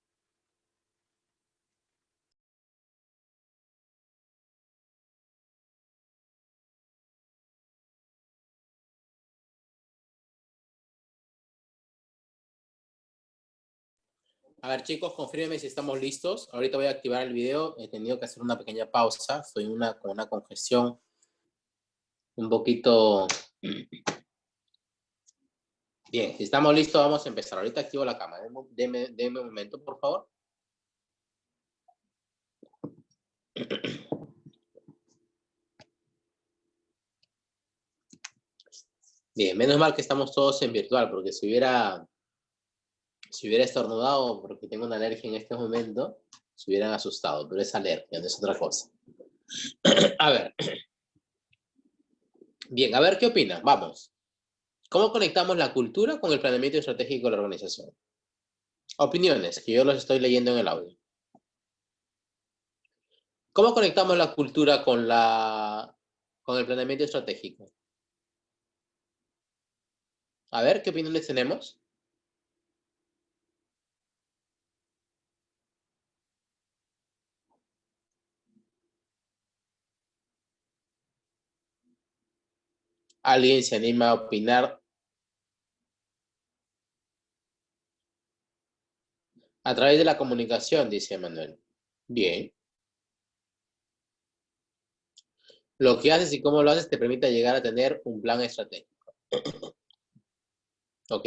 A ver, chicos, confírmenme si estamos listos. Ahorita voy a activar el video. He tenido que hacer una pequeña pausa. Estoy con una congestión un poquito... Bien, si estamos listos, vamos a empezar. Ahorita activo la cámara. Deme un momento, por favor. Bien, menos mal que estamos todos en virtual, porque si hubiera estornudado, porque tengo una alergia en este momento, se hubieran asustado, pero es alergia, no es otra cosa. A ver. Bien, a ver qué opinan. Vamos. ¿Cómo conectamos la cultura con el planeamiento estratégico de la organización? Opiniones, que yo los estoy leyendo en el audio. ¿Cómo conectamos la cultura con el planeamiento estratégico? A ver, ¿qué opiniones tenemos? ¿Alguien se anima a opinar a través de la comunicación? Dice Manuel. Bien. Lo que haces y cómo lo haces te permite llegar a tener un plan estratégico. Ok.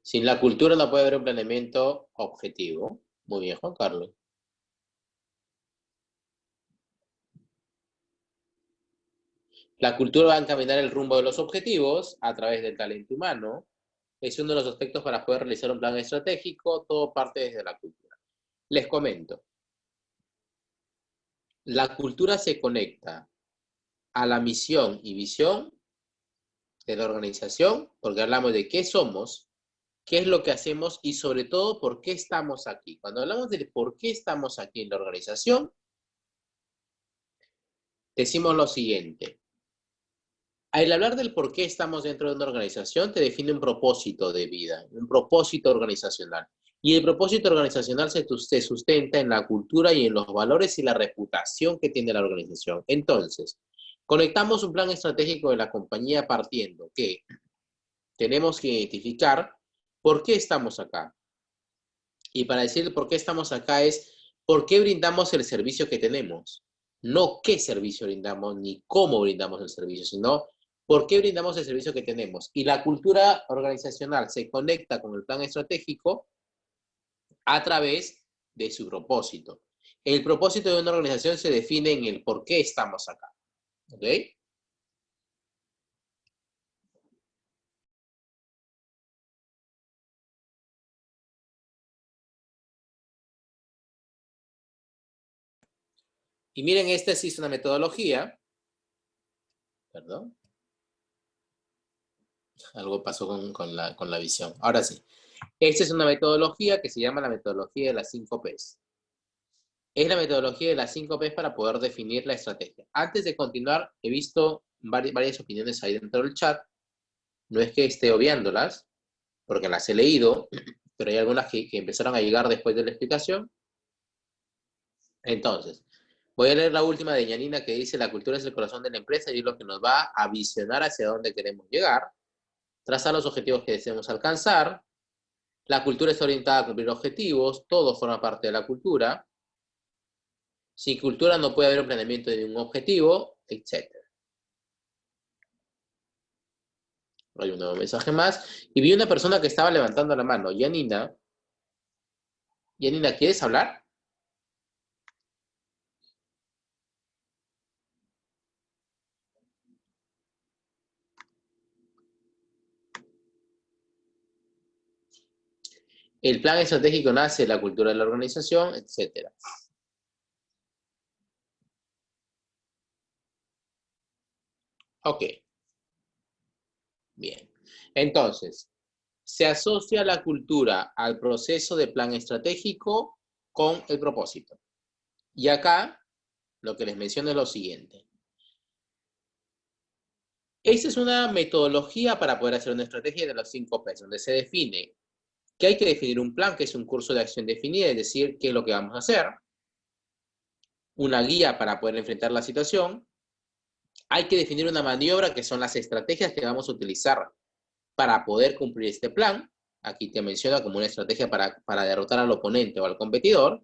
Sin la cultura no puede haber un planeamiento objetivo. Muy bien, Juan Carlos. La cultura va a encaminar el rumbo de los objetivos a través del talento humano. Es uno de los aspectos para poder realizar un plan estratégico. Todo parte desde la cultura. Les comento. La cultura se conecta a la misión y visión de la organización, porque hablamos de qué somos, qué es lo que hacemos y sobre todo por qué estamos aquí. Cuando hablamos de por qué estamos aquí en la organización, decimos lo siguiente. Al hablar del por qué estamos dentro de una organización, te define un propósito de vida, un propósito organizacional. Y el propósito organizacional se sustenta en la cultura y en los valores y la reputación que tiene la organización. Entonces, conectamos un plan estratégico de la compañía partiendo que tenemos que identificar por qué estamos acá. Y para decir por qué estamos acá es por qué brindamos el servicio que tenemos. No qué servicio brindamos ni cómo brindamos el servicio, sino por qué brindamos el servicio que tenemos. Y la cultura organizacional se conecta con el plan estratégico a través de su propósito. El propósito de una organización se define en el por qué estamos acá. ¿Ok? Y miren, esta sí es una metodología. Perdón. Algo pasó con la visión. Ahora sí. Esta es una metodología que se llama la metodología de las 5 Ps. Es la metodología de las 5 Ps para poder definir la estrategia. Antes de continuar, he visto varias opiniones ahí dentro del chat. No es que esté obviándolas, porque las he leído, pero hay algunas que empezaron a llegar después de la explicación. Entonces, voy a leer la última de Yanina que dice: la cultura es el corazón de la empresa y es lo que nos va a visionar hacia dónde queremos llegar, trazar los objetivos que deseamos alcanzar. La cultura está orientada a cumplir objetivos, todo forma parte de la cultura. Sin cultura no puede haber un planeamiento de un objetivo, etc. Hay un nuevo mensaje más. Y vi una persona que estaba levantando la mano. Yanina. Yanina, ¿quieres hablar? El plan estratégico nace de la cultura de la organización, etc. Ok. Bien. Entonces, se asocia la cultura al proceso de plan estratégico con el propósito. Y acá lo que les menciono es lo siguiente. Esta es una metodología para poder hacer una estrategia de los 5 P, donde se define que hay que definir un plan, que es un curso de acción definida, es decir, qué es lo que vamos a hacer, una guía para poder enfrentar la situación, hay que definir una maniobra, que son las estrategias que vamos a utilizar para poder cumplir este plan. Aquí te menciona como una estrategia para derrotar al oponente o al competidor.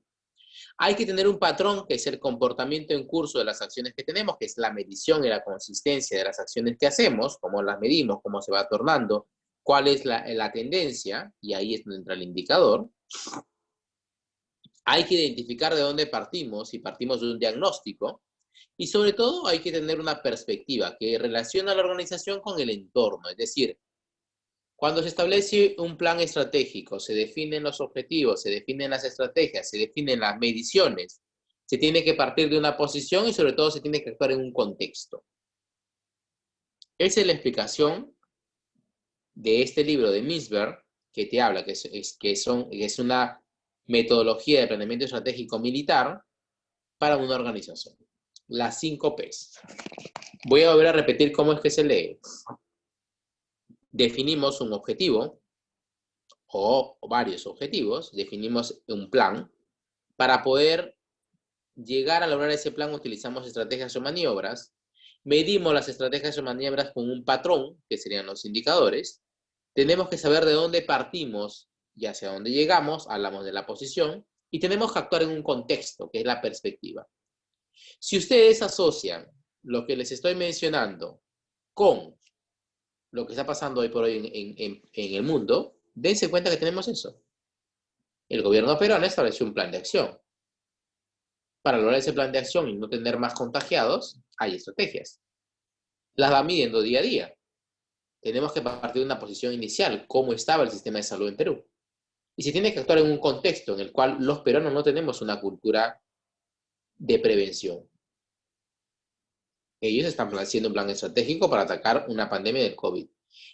Hay que tener un patrón, que es el comportamiento en curso de las acciones que tenemos, que es la medición y la consistencia de las acciones que hacemos, cómo las medimos, cómo se va tornando, cuál es la tendencia, y ahí es donde entra el indicador. Hay que identificar de dónde partimos, si partimos de un diagnóstico, y sobre todo hay que tener una perspectiva que relaciona la organización con el entorno, es decir, cuando se establece un plan estratégico, se definen los objetivos, se definen las estrategias, se definen las mediciones, se tiene que partir de una posición y sobre todo se tiene que actuar en un contexto. Esa es la explicación de este libro de Misberg, que te habla, que es una metodología de planeamiento estratégico militar para una organización. Las 5 Ps. Voy a volver a repetir cómo es que se lee. Definimos un objetivo o varios objetivos, definimos un plan. Para poder llegar a lograr ese plan utilizamos estrategias o maniobras medimos las estrategias o maniobras con un patrón, que serían los indicadores, tenemos que saber de dónde partimos y hacia dónde llegamos, hablamos de la posición, y tenemos que actuar en un contexto, que es la perspectiva. Si ustedes asocian lo que les estoy mencionando con lo que está pasando hoy por hoy en el mundo, dense cuenta que tenemos eso. El gobierno peruano estableció un plan de acción. Para lograr ese plan de acción y no tener más contagiados, hay estrategias. Las va midiendo día a día. Tenemos que partir de una posición inicial, cómo estaba el sistema de salud en Perú. Y se tiene que actuar en un contexto en el cual los peruanos no tenemos una cultura de prevención. Ellos están haciendo un plan estratégico para atacar una pandemia del COVID.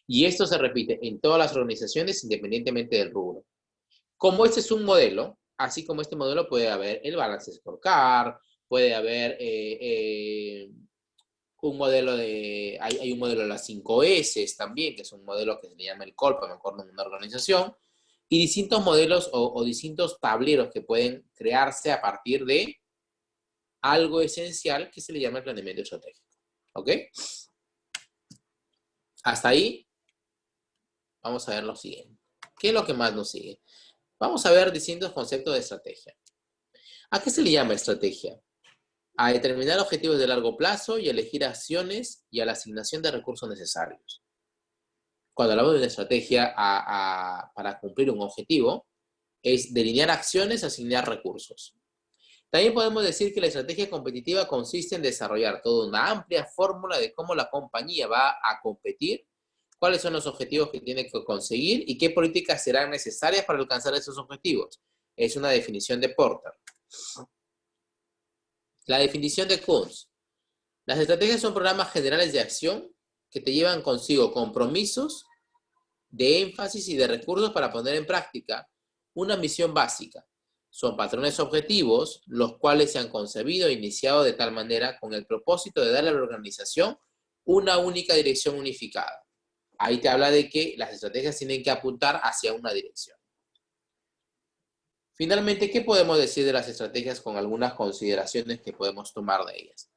Y esto se repite en todas las organizaciones independientemente del rubro. Como este es un modelo, así como este modelo puede haber el Balance Scorecard, puede haber un modelo hay un modelo de las 5 S también, que es un modelo que se le llama el COLPA, me acuerdo, en una organización, y distintos modelos o distintos tableros que pueden crearse a partir de algo esencial que se le llama el planeamiento estratégico. ¿Ok? Hasta ahí, vamos a ver lo siguiente. ¿Qué es lo que más nos sigue? Vamos a ver distintos conceptos de estrategia. ¿A qué se le llama estrategia? A determinar objetivos de largo plazo y elegir acciones y a la asignación de recursos necesarios. Cuando hablamos de una estrategia para cumplir un objetivo, es delinear acciones, asignar recursos. También podemos decir que la estrategia competitiva consiste en desarrollar toda una amplia fórmula de cómo la compañía va a competir, cuáles son los objetivos que tiene que conseguir y qué políticas serán necesarias para alcanzar esos objetivos. Es una definición de Porter. La definición de Kuhn. Las estrategias son programas generales de acción que te llevan consigo compromisos de énfasis y de recursos para poner en práctica una misión básica. Son patrones objetivos, los cuales se han concebido e iniciado de tal manera con el propósito de darle a la organización una única dirección unificada. Ahí te habla de que las estrategias tienen que apuntar hacia una dirección. Finalmente, ¿qué podemos decir de las estrategias con algunas consideraciones que podemos tomar de ellas?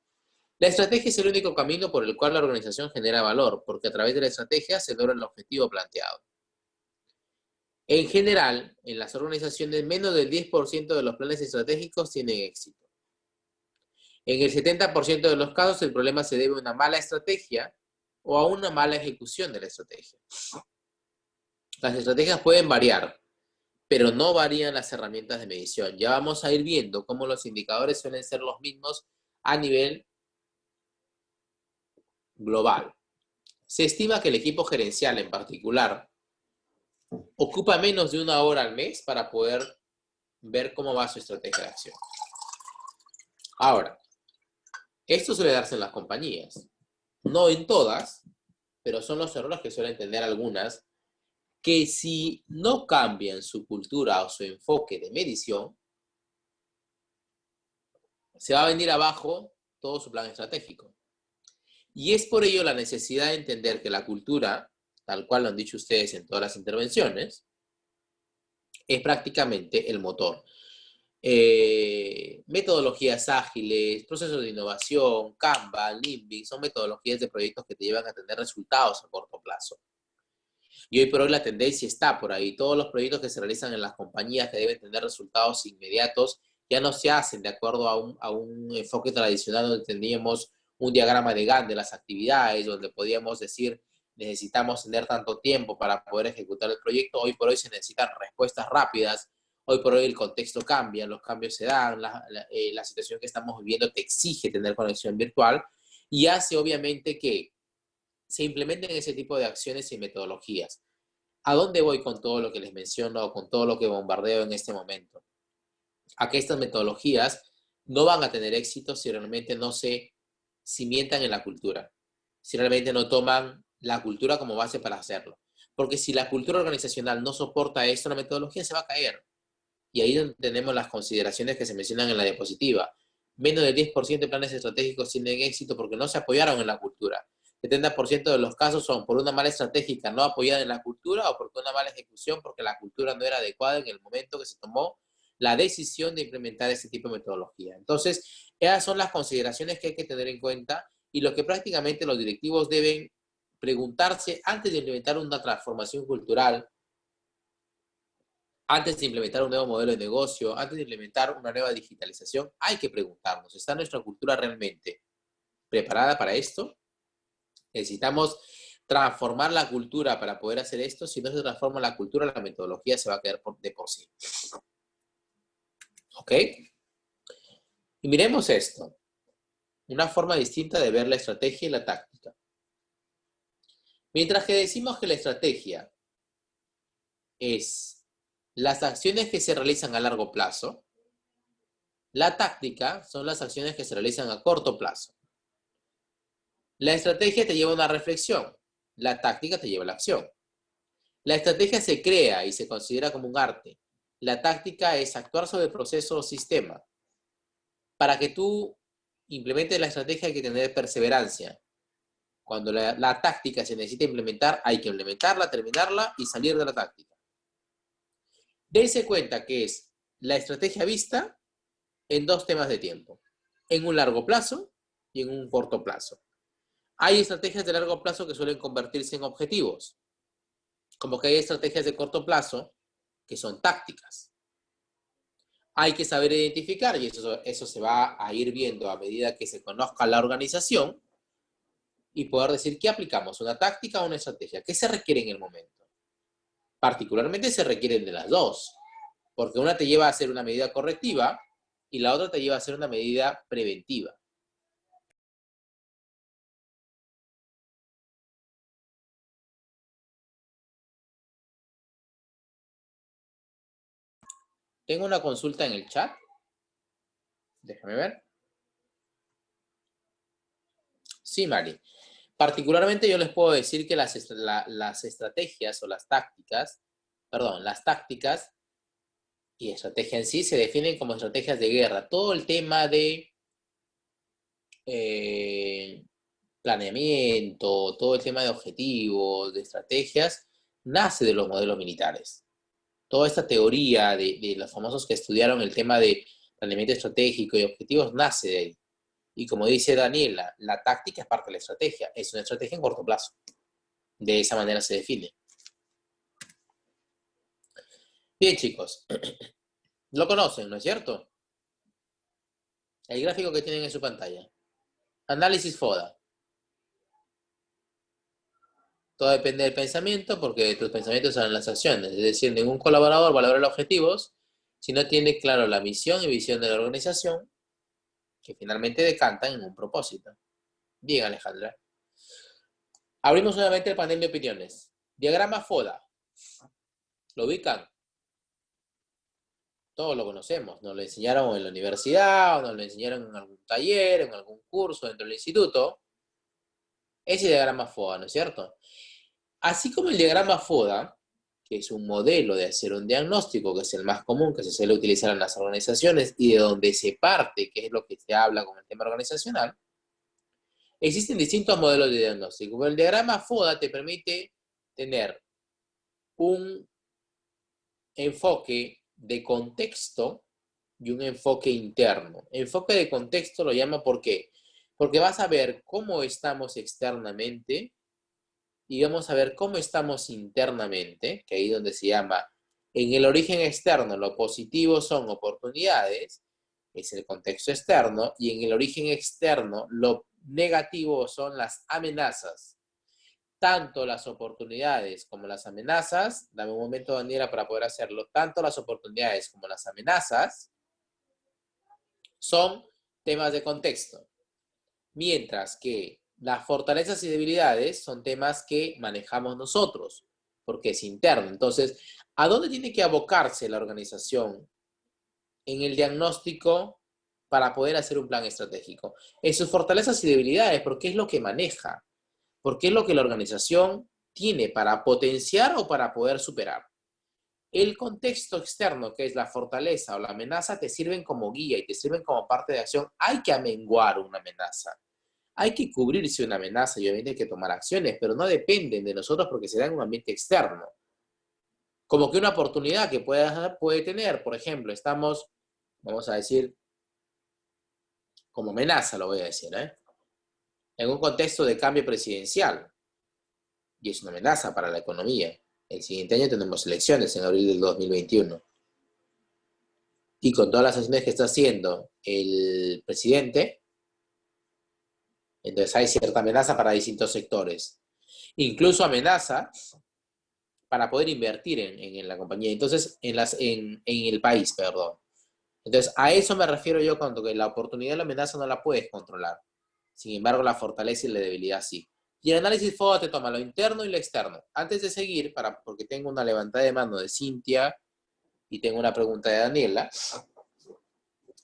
La estrategia es el único camino por el cual la organización genera valor, porque a través de la estrategia se logra el objetivo planteado. En general, en las organizaciones, menos del 10% de los planes estratégicos tienen éxito. En el 70% de los casos, el problema se debe a una mala estrategia o a una mala ejecución de la estrategia. Las estrategias pueden variar, pero no varían las herramientas de medición. Ya vamos a ir viendo cómo los indicadores suelen ser los mismos a nivel global. Se estima que el equipo gerencial en particular ocupa menos de 1 hora al mes para poder ver cómo va su estrategia de acción. Ahora, esto suele darse en las compañías. No en todas, pero son los errores que suelen tener algunas, que si no cambian su cultura o su enfoque de medición, se va a venir abajo todo su plan estratégico. Y es por ello la necesidad de entender que la cultura, tal cual lo han dicho ustedes en todas las intervenciones, es prácticamente el motor. Metodologías ágiles, procesos de innovación, Kanban, Lean, son metodologías de proyectos que te llevan a tener resultados a corto plazo. Y hoy por hoy la tendencia está por ahí. Todos los proyectos que se realizan en las compañías que deben tener resultados inmediatos ya no se hacen de acuerdo a un enfoque tradicional donde teníamos un diagrama de Gantt de las actividades, donde podíamos decir necesitamos tener tanto tiempo para poder ejecutar el proyecto. Hoy por hoy se necesitan respuestas rápidas. Hoy por hoy el contexto cambia, los cambios se dan, la situación que estamos viviendo te exige tener conexión virtual y hace obviamente que se implementen ese tipo de acciones y metodologías. ¿A dónde voy con todo lo que les menciono o con todo lo que bombardeo en este momento? A que estas metodologías no van a tener éxito si realmente no se cimientan en la cultura, si realmente no toman la cultura como base para hacerlo. Porque si la cultura organizacional no soporta esto, la metodología se va a caer. Y ahí es donde tenemos las consideraciones que se mencionan en la diapositiva. Menos del 10% de planes estratégicos tienen éxito porque no se apoyaron en la cultura. 70% de los casos son por una mala estratégica no apoyada en la cultura o por una mala ejecución porque la cultura no era adecuada en el momento que se tomó la decisión de implementar ese tipo de metodología. Entonces, esas son las consideraciones que hay que tener en cuenta y lo que prácticamente los directivos deben preguntarse antes de implementar una transformación cultural, antes de implementar un nuevo modelo de negocio, antes de implementar una nueva digitalización, hay que preguntarnos, ¿está nuestra cultura realmente preparada para esto? Necesitamos transformar la cultura para poder hacer esto. Si no se transforma la cultura, la metodología se va a quedar de por sí. ¿Ok? Y miremos esto. Una forma distinta de ver la estrategia y la táctica. Mientras que decimos que la estrategia es las acciones que se realizan a largo plazo, la táctica son las acciones que se realizan a corto plazo. La estrategia te lleva a una reflexión, la táctica te lleva a la acción. La estrategia se crea y se considera como un arte. La táctica es actuar sobre el proceso o sistema. Para que tú implementes la estrategia hay que tener perseverancia. Cuando la táctica se necesita implementar, hay que implementarla, terminarla y salir de la táctica. Dense cuenta que es la estrategia vista en dos temas de tiempo. En un largo plazo y en un corto plazo. Hay estrategias de largo plazo que suelen convertirse en objetivos. Como que hay estrategias de corto plazo que son tácticas. Hay que saber identificar, y eso se va a ir viendo a medida que se conozca la organización, y poder decir qué aplicamos, una táctica o una estrategia, qué se requiere en el momento. Particularmente se requieren de las dos, porque una te lleva a hacer una medida correctiva y la otra te lleva a hacer una medida preventiva. Tengo una consulta en el chat. Déjame ver. Sí, Mari. Particularmente yo les puedo decir que las estrategias o las tácticas y estrategia en sí se definen como estrategias de guerra. Todo el tema de planeamiento, todo el tema de objetivos, de estrategias, nace de los modelos militares. Toda esta teoría de los famosos que estudiaron el tema de planeamiento estratégico y objetivos nace de ahí. Y como dice Daniela, la táctica es parte de la estrategia. Es una estrategia en corto plazo. De esa manera se define. Bien, chicos. Lo conocen, ¿no es cierto? El gráfico que tienen en su pantalla. Análisis FODA. Todo depende del pensamiento, porque tus pensamientos son las acciones. Es decir, ningún colaborador va a lograr los objetivos si no tiene claro la misión y visión de la organización, que finalmente decantan en un propósito. Bien, Alejandra. Abrimos nuevamente el panel de opiniones. Diagrama FODA. ¿Lo ubican? Todos lo conocemos. Nos lo enseñaron en la universidad, o nos lo enseñaron en algún taller, en algún curso dentro del instituto. Ese diagrama FODA, ¿no es cierto? Así como el diagrama FODA, que es un modelo de hacer un diagnóstico, que es el más común, que se suele utilizar en las organizaciones y de donde se parte, que es lo que se habla con el tema organizacional, existen distintos modelos de diagnóstico. Pero el diagrama FODA te permite tener un enfoque de contexto y un enfoque interno. Enfoque de contexto lo llama ¿por qué? Porque vas a ver cómo estamos externamente y vamos a ver cómo estamos internamente, que ahí donde se llama, en el origen externo, lo positivo son oportunidades, es el contexto externo, y en el origen externo, lo negativo son las amenazas. Tanto las oportunidades como las amenazas, dame un momento, Daniela, para poder hacerlo, tanto las oportunidades como las amenazas son temas de contexto, mientras que las fortalezas y debilidades son temas que manejamos nosotros, porque es interno. Entonces, ¿a dónde tiene que abocarse la organización en el diagnóstico para poder hacer un plan estratégico? En sus fortalezas y debilidades, porque es lo que maneja, porque es lo que la organización tiene para potenciar o para poder superar. El contexto externo, que es la fortaleza o la amenaza, te sirven como guía y te sirven como parte de acción. Hay que amenguar una amenaza. Hay que cubrirse una amenaza y obviamente hay que tomar acciones, pero no dependen de nosotros porque se da en un ambiente externo. Como que una oportunidad que puede tener, por ejemplo, estamos, vamos a decir, como amenaza lo voy a decir, en un contexto de cambio presidencial, y es una amenaza para la economía. El siguiente año tenemos elecciones en abril del 2021. Y con todas las acciones que está haciendo el presidente, entonces hay cierta amenaza para distintos sectores. Incluso amenaza para poder invertir en la compañía, entonces en el país, perdón. Entonces, a eso me refiero yo cuando que la oportunidad y la amenaza no la puedes controlar. Sin embargo, la fortaleza y la debilidad sí. Y el análisis FODA te toma lo interno y lo externo. Antes de seguir, porque tengo una levantada de mano de Cintia y tengo una pregunta de Daniela,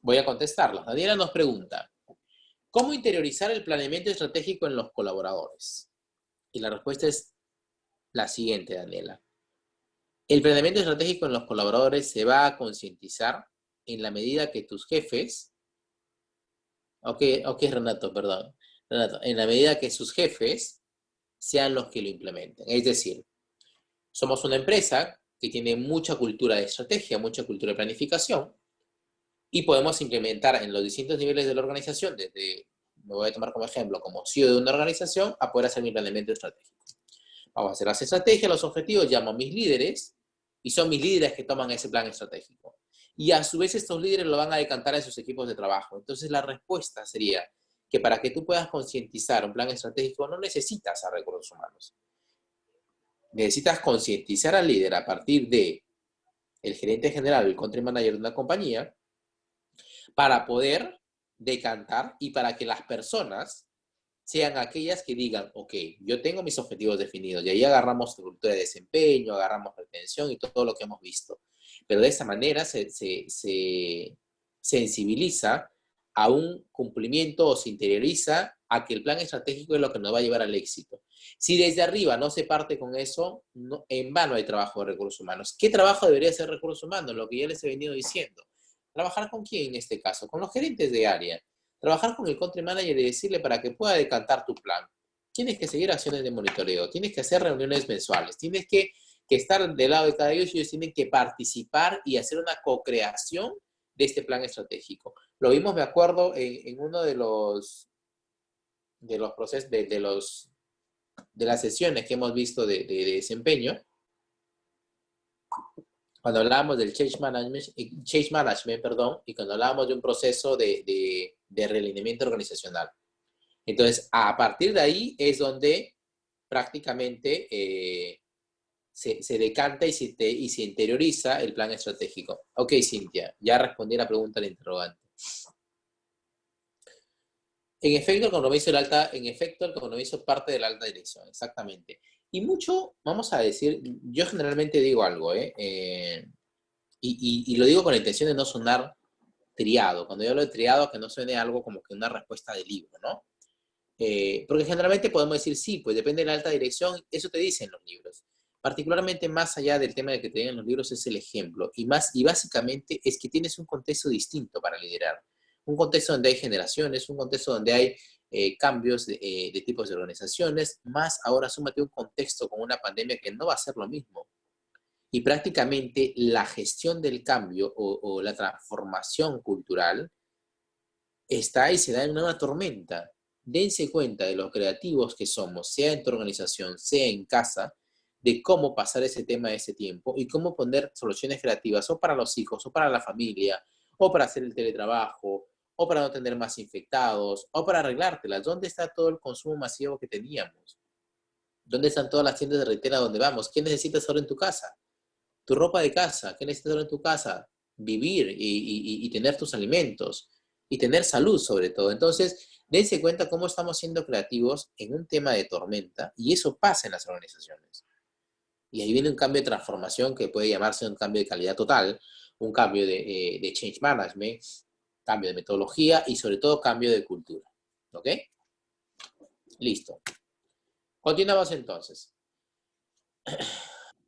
voy a contestarla. Daniela nos pregunta, ¿cómo interiorizar el planeamiento estratégico en los colaboradores? Y la respuesta es la siguiente, Daniela. El planeamiento estratégico en los colaboradores se va a concientizar en la medida que tus jefes, ok, Renato, perdón, Renato, en la medida que sus jefes sean los que lo implementen. Es decir, somos una empresa que tiene mucha cultura de estrategia, mucha cultura de planificación, y podemos implementar en los distintos niveles de la organización, desde, me voy a tomar como ejemplo, como CEO de una organización, a poder hacer mi planeamiento estratégico. Vamos a hacer las estrategias, los objetivos, llamo a mis líderes, y son mis líderes que toman ese plan estratégico. Y a su vez estos líderes lo van a decantar en sus equipos de trabajo. Entonces la respuesta sería que para que tú puedas concientizar un plan estratégico no necesitas a recursos humanos. Necesitas concientizar al líder a partir de el gerente general o el country manager de una compañía para poder decantar y para que las personas sean aquellas que digan, ok, yo tengo mis objetivos definidos, y ahí agarramos cultura de desempeño, agarramos retención y todo lo que hemos visto. Pero de esa manera se sensibiliza a un cumplimiento o se interioriza a que el plan estratégico es lo que nos va a llevar al éxito. Si desde arriba no se parte con eso, no, en vano hay trabajo de recursos humanos. ¿Qué trabajo debería ser recursos humanos? Lo que ya les he venido diciendo. ¿Trabajar con quién en este caso? Con los gerentes de área. Trabajar con el country manager y decirle para que pueda decantar tu plan. Tienes que seguir acciones de monitoreo, tienes que hacer reuniones mensuales, tienes que estar del lado de cada ellos y ellos tienen que participar y hacer una co-creación de este plan estratégico. Lo vimos, me acuerdo, en uno de los procesos, de las sesiones que hemos visto de desempeño, cuando hablábamos del change management, perdón, y cuando hablábamos de un proceso de realineamiento organizacional. Entonces, a partir de ahí es donde prácticamente se decanta y se interioriza el plan estratégico. Ok, Cintia, ya respondí la pregunta del interrogante. En efecto, el compromiso es parte de la alta dirección, exactamente. Y mucho, vamos a decir, yo generalmente digo algo, y lo digo con la intención de no sonar triado. Cuando yo hablo de triado, que no suene algo como que una respuesta de libro, ¿no? Porque generalmente podemos decir, sí, pues depende de la alta dirección, eso te dicen los libros. Particularmente más allá del tema de que te digan los libros es el ejemplo. Y básicamente es que tienes un contexto distinto para liderar. Un contexto donde hay generaciones, un contexto donde hay cambios de tipos de organizaciones, más ahora súmate un contexto con una pandemia que no va a ser lo mismo. Y prácticamente la gestión del cambio o la transformación cultural está y se da en una tormenta. Dense cuenta de los creativos que somos, sea en tu organización, sea en casa, de cómo pasar ese tema de ese tiempo y cómo poner soluciones creativas o para los hijos, o para la familia, o para hacer el teletrabajo, o para no tener más infectados, o para arreglártelas. ¿Dónde está todo el consumo masivo que teníamos? ¿Dónde están todas las tiendas de retail a donde vamos? ¿Qué necesitas ahora en tu casa? Tu ropa de casa, ¿qué necesitas ahora en tu casa? Vivir y tener tus alimentos y tener salud sobre todo. Entonces, dense cuenta cómo estamos siendo creativos en un tema de tormenta y eso pasa en las organizaciones. Y ahí viene un cambio de transformación que puede llamarse un cambio de calidad total, un cambio de change management, cambio de metodología y sobre todo cambio de cultura. ¿Ok? Listo. Continuamos entonces.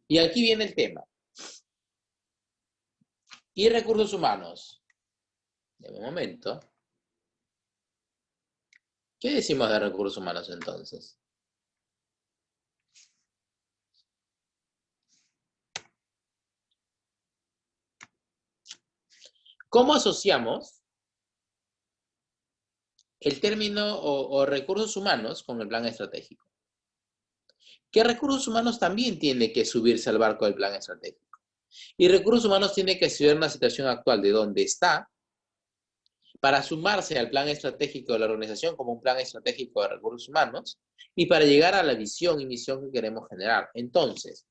Y aquí viene el tema. Y recursos humanos. De momento. ¿Qué decimos de recursos humanos entonces? ¿Cómo asociamos el término o recursos humanos con el plan estratégico. ¿Qué recursos humanos también tiene que subirse al barco del plan estratégico? Y recursos humanos tiene que estudiar la situación actual de dónde está para sumarse al plan estratégico de la organización como un plan estratégico de recursos humanos y para llegar a la visión y misión que queremos generar. Entonces,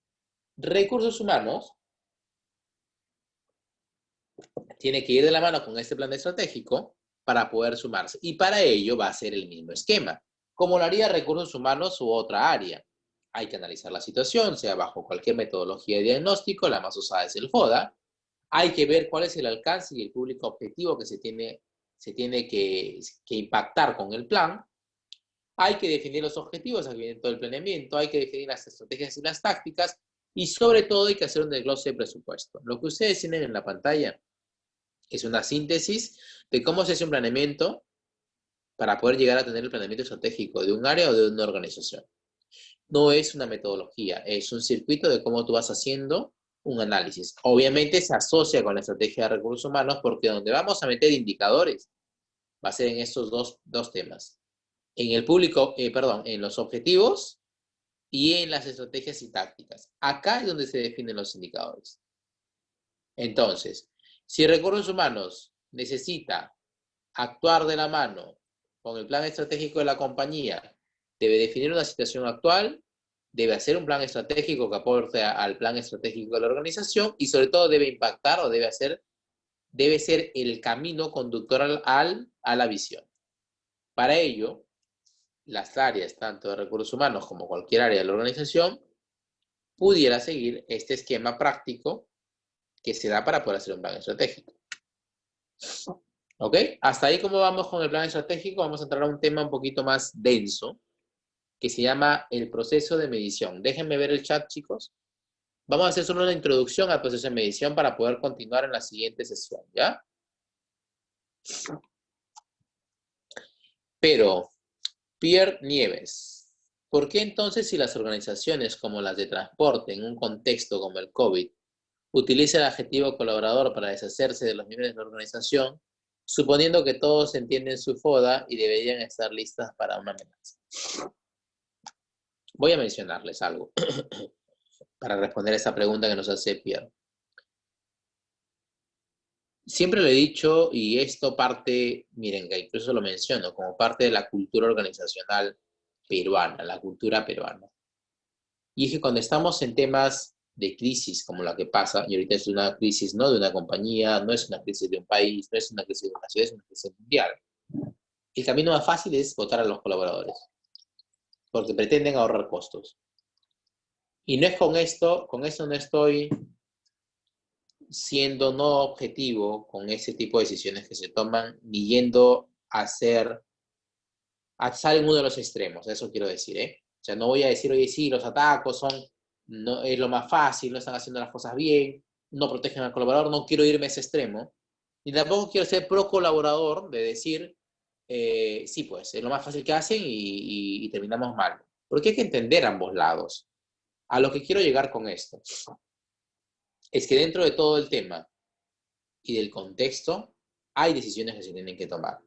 recursos humanos tiene que ir de la mano con este plan estratégico para poder sumarse. Y para ello va a ser el mismo esquema, como lo haría recursos humanos u otra área. Hay que analizar la situación, sea bajo cualquier metodología de diagnóstico, la más usada es el FODA. Hay que ver cuál es el alcance y el público objetivo que se tiene que impactar con el plan. Hay que definir los objetivos, aquí viene todo el planeamiento, hay que definir las estrategias y las tácticas, y sobre todo hay que hacer un desglose de presupuesto. Lo que ustedes tienen en la pantalla es una síntesis de cómo se hace un planeamiento para poder llegar a tener el planeamiento estratégico de un área o de una organización. No es una metodología, es un circuito de cómo tú vas haciendo un análisis. Obviamente se asocia con la estrategia de recursos humanos porque donde vamos a meter indicadores va a ser en estos dos temas. En el público, en los objetivos y en las estrategias y tácticas. Acá es donde se definen los indicadores. Entonces, si recursos humanos necesita actuar de la mano con el plan estratégico de la compañía, debe definir una situación actual, debe hacer un plan estratégico que aporte al plan estratégico de la organización y sobre todo debe impactar o debe ser el camino conductor a la visión. Para ello, las áreas, tanto de recursos humanos como cualquier área de la organización, pudiera seguir este esquema práctico que se da para poder hacer un plan estratégico. ¿Ok? Hasta ahí, ¿cómo vamos con el plan estratégico? Vamos a entrar a un tema un poquito más denso, que se llama el proceso de medición. Déjenme ver el chat, chicos. Vamos a hacer solo una introducción al proceso de medición para poder continuar en la siguiente sesión, ¿ya? Pero, Pierre Nieves, ¿por qué entonces si las organizaciones como las de transporte en un contexto como el COVID utilizan el adjetivo colaborador para deshacerse de los miembros de la organización, suponiendo que todos entienden su FODA y deberían estar listas para una amenaza? Voy a mencionarles algo para responder a esa pregunta que nos hace Pierre. Siempre lo he dicho y esto parte, miren, que incluso lo menciono, como parte de la cultura organizacional peruana, la cultura peruana. Y es que cuando estamos en temas de crisis como la que pasa, y ahorita es una crisis no de una compañía, no es una crisis de un país, no es una crisis de una ciudad, es una crisis mundial. El camino más fácil es votar a los colaboradores, porque pretenden ahorrar costos. Y no es con esto no estoy siendo no objetivo con ese tipo de decisiones que se toman, ni yendo a estar en uno de los extremos, eso quiero decir, ¿eh? O sea, no voy a decir, oye, sí, los atacos no, es lo más fácil, no están haciendo las cosas bien, no protegen al colaborador, no quiero irme a ese extremo, ni tampoco quiero ser pro colaborador de decir, sí, pues, es lo más fácil que hacen y terminamos mal. Porque hay que entender ambos lados. A lo que quiero llegar con esto es que dentro de todo el tema y del contexto, hay decisiones que se tienen que tomar.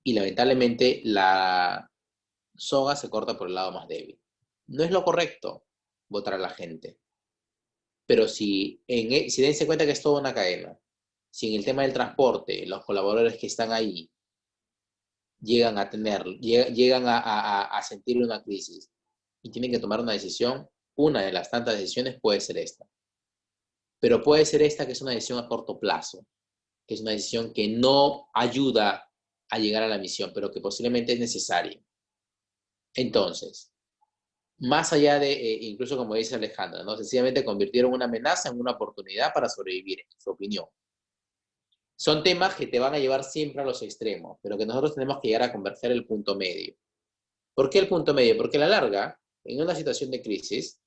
Y lamentablemente la soga se corta por el lado más débil. No es lo correcto votar a la gente. Pero si dense cuenta que es toda una cadena, si en el tema del transporte, los colaboradores que están ahí llegan a sentir una crisis y tienen que tomar una decisión, una de las tantas decisiones puede ser esta. Pero puede ser esta que es una decisión a corto plazo, que es una decisión que no ayuda a llegar a la misión, pero que posiblemente es necesaria. Entonces, más allá de, incluso como dice Alejandra, ¿no? Sencillamente convirtieron una amenaza en una oportunidad para sobrevivir, en su opinión. Son temas que te van a llevar siempre a los extremos, pero que nosotros tenemos que llegar a converger el punto medio. ¿Por qué el punto medio? Porque a la larga, en una situación de crisis,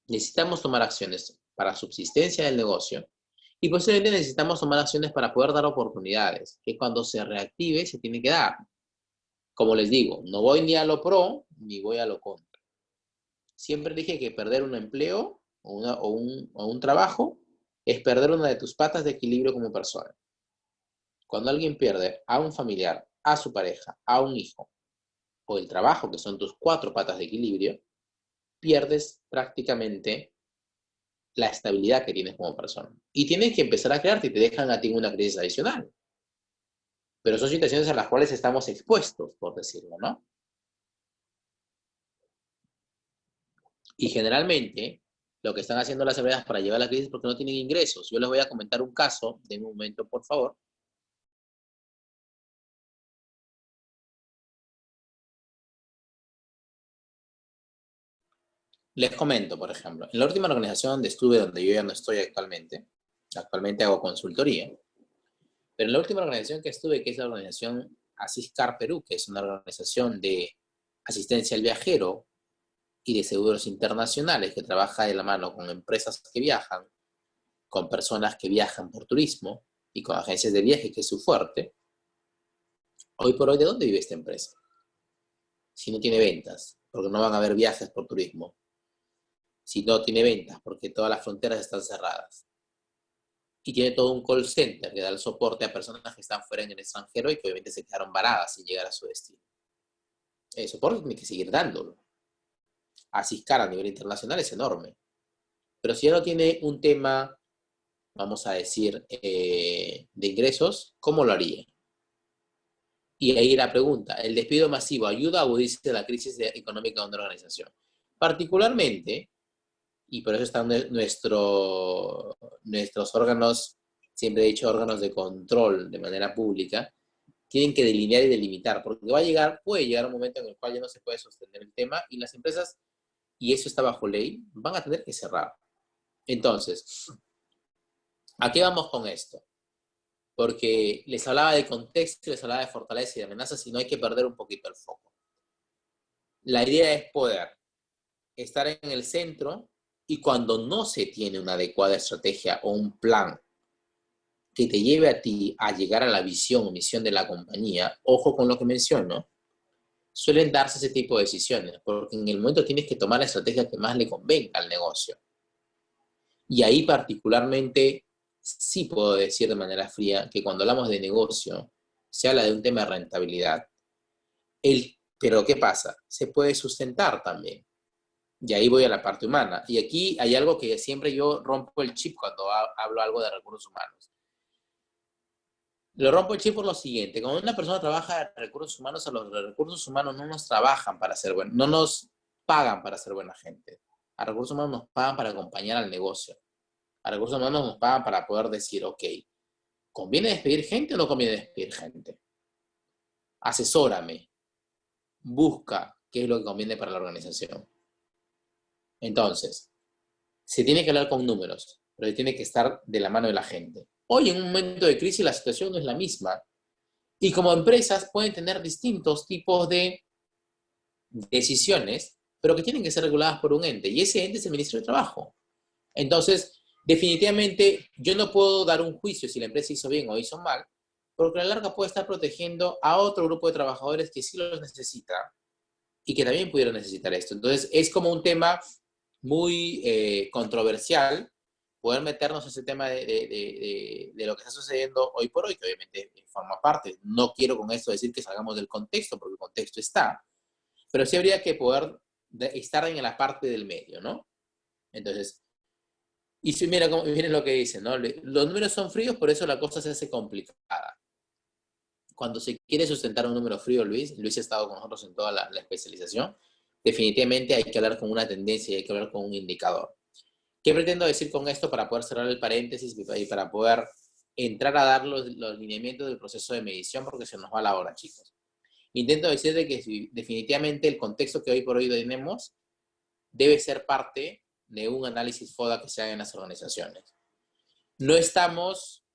necesitamos tomar acciones para subsistencia del negocio y posiblemente necesitamos tomar acciones para poder dar oportunidades, que cuando se reactive se tiene que dar. Como les digo, no voy ni a lo pro ni voy a lo contra. Siempre dije que perder un empleo o un trabajo es perder una de tus patas de equilibrio como persona. Cuando alguien pierde a un familiar a su pareja, a un hijo, o el trabajo, que son tus 4 patas de equilibrio, pierdes prácticamente la estabilidad que tienes como persona. Y tienes que empezar a crearte y te dejan a ti una crisis adicional. Pero son situaciones a las cuales estamos expuestos, por decirlo, ¿no? Y generalmente, lo que están haciendo las empresas para llevar la crisis es porque no tienen ingresos. Yo les voy a comentar un caso, de un momento, por favor. Les comento, por ejemplo, en la última organización donde estuve, donde yo ya no estoy actualmente hago consultoría, pero en la última organización que estuve, que es la organización Asiscar Perú, que es una organización de asistencia al viajero y de seguros internacionales que trabaja de la mano con empresas que viajan, con personas que viajan por turismo y con agencias de viaje, que es su fuerte. Hoy por hoy, ¿de dónde vive esta empresa? Si no tiene ventas, porque no van a haber viajes por turismo. Si no tiene ventas, porque todas las fronteras están cerradas. Y tiene todo un call center que da el soporte a personas que están fuera en el extranjero y que obviamente se quedaron varadas sin llegar a su destino. El soporte tiene que seguir dándolo. Así a nivel internacional es enorme. Pero si ya no tiene un tema, vamos a decir, de ingresos, ¿cómo lo haría? Y ahí la pregunta, ¿el despido masivo ayuda o agudiza la crisis económica de una organización? Particularmente, y por eso están nuestros órganos, siempre he dicho órganos de control de manera pública, tienen que delinear y delimitar, porque puede llegar un momento en el cual ya no se puede sostener el tema y las empresas, y eso está bajo ley, van a tener que cerrar. Entonces, ¿a qué vamos con esto? Porque les hablaba de contexto, les hablaba de fortaleza y de amenazas, y no hay que perder un poquito el foco. La idea es poder estar en el centro y cuando no se tiene una adecuada estrategia o un plan que te lleve a ti a llegar a la visión o misión de la compañía, ojo con lo que menciono, suelen darse ese tipo de decisiones, porque en el momento tienes que tomar la estrategia que más le convenga al negocio. Y ahí particularmente sí puedo decir de manera fría que cuando hablamos de negocio, se habla de un tema de rentabilidad. Pero ¿qué pasa? Se puede sustentar también. Y ahí voy a la parte humana. Y aquí hay algo que siempre yo rompo el chip cuando hablo algo de recursos humanos. Lo rompo el chip por lo siguiente. Cuando una persona trabaja en recursos humanos, a los recursos humanos no nos trabajan para ser buenos, no nos pagan para ser buena gente. A recursos humanos nos pagan para acompañar al negocio. A recursos humanos nos pagan para poder decir, ok, ¿conviene despedir gente o no conviene despedir gente? Asesórame, busca qué es lo que conviene para la organización. Entonces, se tiene que hablar con números, pero tiene que estar de la mano de la gente. Hoy, en un momento de crisis, la situación no es la misma. Y como empresas pueden tener distintos tipos de decisiones, pero que tienen que ser reguladas por un ente. Y ese ente es el Ministerio de Trabajo. Entonces, definitivamente, yo no puedo dar un juicio si la empresa hizo bien o hizo mal, porque a la larga puede estar protegiendo a otro grupo de trabajadores que sí los necesita y que también pudieron necesitar esto. Entonces, es como un tema muy controversial poder meternos en ese tema de lo que está sucediendo hoy por hoy, que obviamente forma parte. No quiero con esto decir que salgamos del contexto, porque el contexto está, pero sí habría que poder estar en la parte del medio, ¿no? Entonces, y si miren lo que dicen, ¿no? Los números son fríos, por eso la cosa se hace complicada. Cuando se quiere sustentar un número frío, Luis ha estado con nosotros en toda la especialización, definitivamente hay que hablar con una tendencia y hay que hablar con un indicador. ¿Qué pretendo decir con esto para poder cerrar el paréntesis y para poder entrar a dar los lineamientos del proceso de medición? Porque se nos va la hora, chicos. Intento decir de que definitivamente el contexto que hoy por hoy tenemos debe ser parte de un análisis FODA que se haga en las organizaciones. No estamos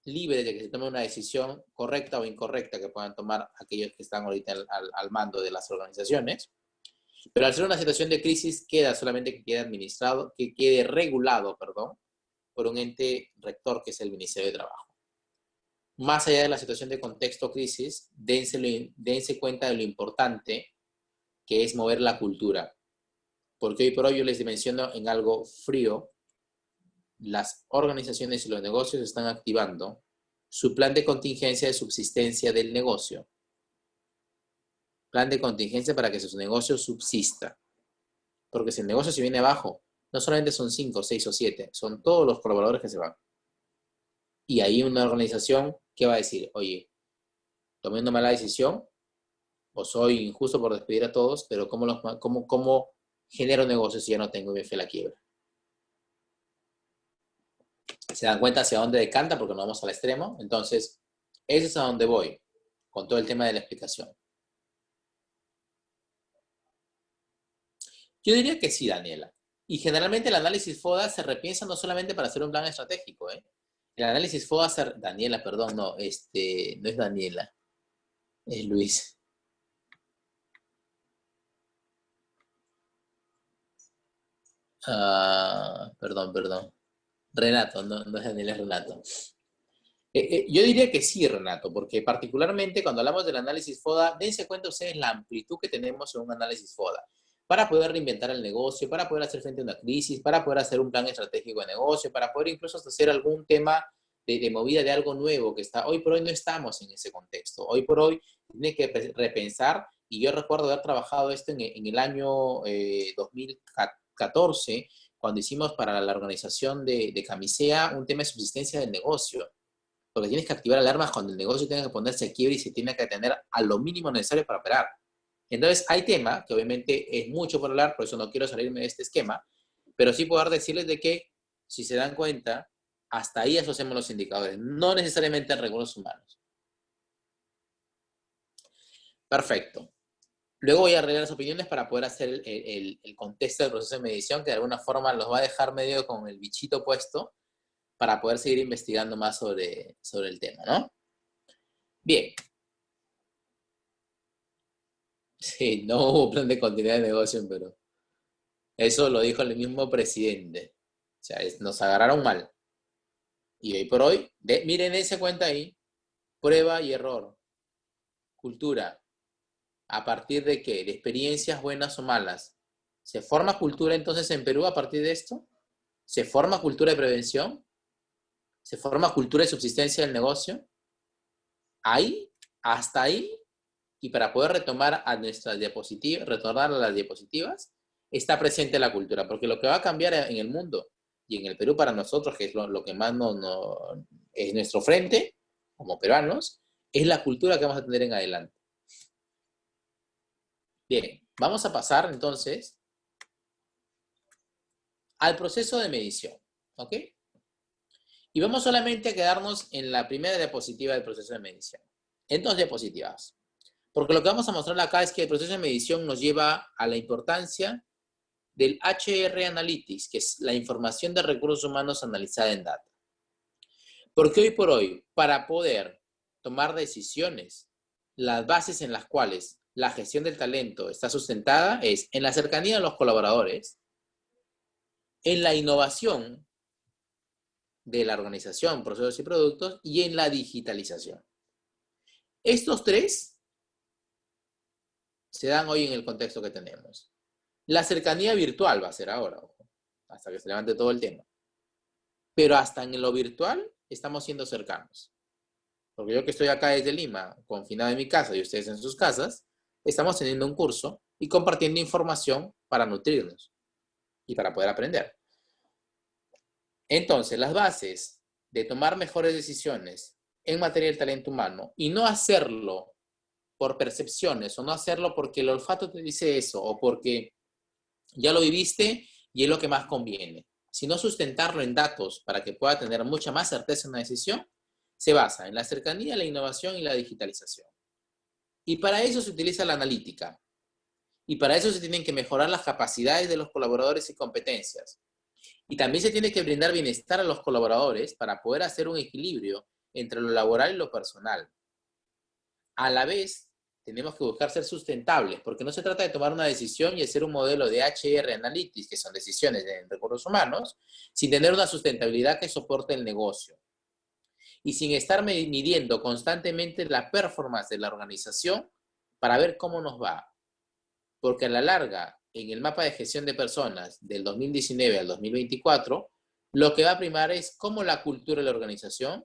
libres de que se tome una decisión correcta o incorrecta que puedan tomar aquellos que están ahorita al mando de las organizaciones, pero al ser una situación de crisis queda solamente que quede administrado, que quede regulado, perdón, por un ente rector que es el Ministerio de Trabajo. Más allá de la situación de contexto crisis, dense cuenta de lo importante que es mover la cultura, porque hoy por hoy yo les menciono en algo frío, las organizaciones y los negocios están activando su plan de contingencia de subsistencia del negocio. Plan de contingencia para que su negocio subsista. Porque si el negocio se viene abajo, no solamente son 5, 6 o 7, son todos los colaboradores que se van. Y ahí una organización que va a decir, oye, tomé una mala decisión, o soy injusto por despedir a todos, pero ¿cómo genero negocios si ya no tengo y me fui a la quiebra? Se dan cuenta hacia dónde decanta porque nos vamos al extremo. Entonces, eso es a donde voy con todo el tema de la explicación. Yo diría que sí, Daniela. Y generalmente el análisis FODA se repiensa no solamente para hacer un plan estratégico, ¿eh? El análisis FODA Daniela, perdón, no, no es Daniela, es Luis. Perdón. Renato, no es Daniela, es Renato. Yo diría que sí, Renato, porque particularmente cuando hablamos del análisis FODA, dense cuenta ustedes la amplitud que tenemos en un análisis FODA para poder reinventar el negocio, para poder hacer frente a una crisis, para poder hacer un plan estratégico de negocio, para poder incluso hacer algún tema de movida de algo nuevo que está. Hoy por hoy no estamos en ese contexto. Hoy por hoy tiene que repensar, y yo recuerdo haber trabajado esto en el año 2014, cuando hicimos para la organización de Camisea un tema de subsistencia del negocio. Porque tienes que activar alarmas cuando el negocio tenga que ponerse a quiebra y se tiene que atender a lo mínimo necesario para operar. Entonces, hay tema que obviamente es mucho por hablar, por eso no quiero salirme de este esquema, pero sí poder decirles de que, si se dan cuenta, hasta ahí asociamos los indicadores, no necesariamente en recursos humanos. Perfecto. Luego voy a arreglar las opiniones para poder hacer el contexto del proceso de medición, que de alguna forma los va a dejar medio con el bichito puesto, para poder seguir investigando más sobre el tema, ¿no? Bien. Sí, no hubo plan de continuidad de negocio en Perú. Eso lo dijo el mismo presidente. O sea, nos agarraron mal. Y hoy por hoy, miren ese cuenta ahí, prueba y error, cultura. ¿A partir de qué? ¿De experiencias buenas o malas? ¿Se forma cultura entonces en Perú a partir de esto? ¿Se forma cultura de prevención? ¿Se forma cultura de subsistencia del negocio? Ahí, hasta ahí, y para poder retomar a nuestras diapositivas, retornar a las diapositivas, está presente la cultura, porque lo que va a cambiar en el mundo y en el Perú para nosotros, que es lo que más es nuestro frente, como peruanos, es la cultura que vamos a tener en adelante. Bien, vamos a pasar entonces al proceso de medición, ¿ok? Y vamos solamente a quedarnos en la primera diapositiva del proceso de medición, en 2 diapositivas. Porque lo que vamos a mostrar acá es que el proceso de medición nos lleva a la importancia del HR Analytics, que es la información de recursos humanos analizada en data. Porque hoy por hoy, para poder tomar decisiones, las bases en las cuales la gestión del talento está sustentada es en la cercanía de los colaboradores, en la innovación de la organización, procesos y productos, y en la digitalización. Estos 3 se dan hoy en el contexto que tenemos. La cercanía virtual va a ser ahora, ojo, hasta que se levante todo el tema. Pero hasta en lo virtual estamos siendo cercanos. Porque yo que estoy acá desde Lima, confinado en mi casa y ustedes en sus casas, estamos teniendo un curso y compartiendo información para nutrirnos y para poder aprender. Entonces, las bases de tomar mejores decisiones en materia del talento humano y no hacerlo por percepciones o no hacerlo porque el olfato te dice eso o porque ya lo viviste y es lo que más conviene, sino sustentarlo en datos para que pueda tener mucha más certeza en una decisión, se basa en la cercanía, la innovación y la digitalización. Y para eso se utiliza la analítica. Y para eso se tienen que mejorar las capacidades de los colaboradores y competencias. Y también se tiene que brindar bienestar a los colaboradores para poder hacer un equilibrio entre lo laboral y lo personal. A la vez, tenemos que buscar ser sustentables, porque no se trata de tomar una decisión y hacer un modelo de HR Analytics, que son decisiones de recursos humanos, sin tener una sustentabilidad que soporte el negocio. Y sin estar midiendo constantemente la performance de la organización para ver cómo nos va. Porque a la larga, en el mapa de gestión de personas del 2019 al 2024, lo que va a primar es cómo la cultura de la organización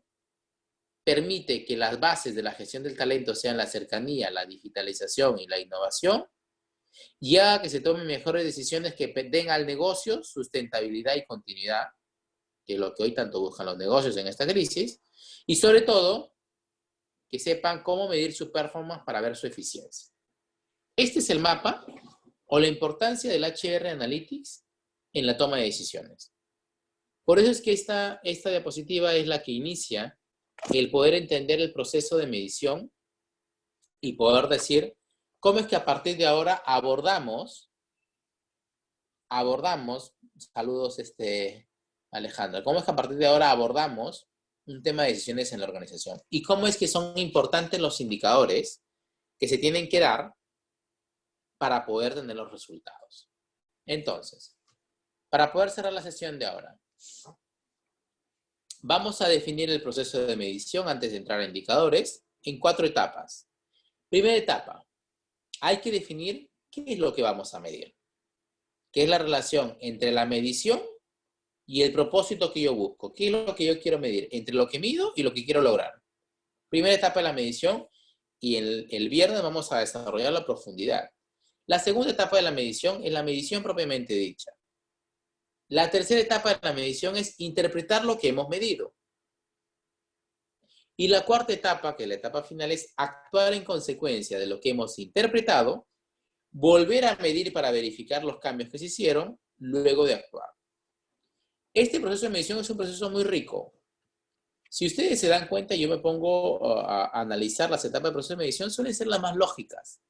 permite que las bases de la gestión del talento sean la cercanía, la digitalización y la innovación, y haga que se tomen mejores decisiones que den al negocio sustentabilidad y continuidad, que es lo que hoy tanto buscan los negocios en esta crisis, y sobre todo, que sepan cómo medir su performance para ver su eficiencia. Este es el mapa o la importancia del HR Analytics en la toma de decisiones. Por eso es que esta diapositiva es la que inicia el poder entender el proceso de medición y poder decir cómo es que a partir de ahora abordamos, saludos Alejandra, cómo es que a partir de ahora abordamos un tema de decisiones en la organización y cómo es que son importantes los indicadores que se tienen que dar para poder tener los resultados. Entonces, para poder cerrar la sesión de ahora, vamos a definir el proceso de medición antes de entrar a indicadores en 4 etapas. Primera etapa, hay que definir qué es lo que vamos a medir, qué es la relación entre la medición y el propósito que yo busco, qué es lo que yo quiero medir, entre lo que mido y lo que quiero lograr. Primera etapa de la medición y el viernes vamos a desarrollar la profundidad. La segunda etapa de la medición es la medición propiamente dicha. La tercera etapa de la medición es interpretar lo que hemos medido. Y la cuarta etapa, que es la etapa final, es actuar en consecuencia de lo que hemos interpretado, volver a medir para verificar los cambios que se hicieron, luego de actuar. Este proceso de medición es un proceso muy rico. Si ustedes se dan cuenta, yo me pongo a analizar las etapas del proceso de medición, suelen ser las más lógicas.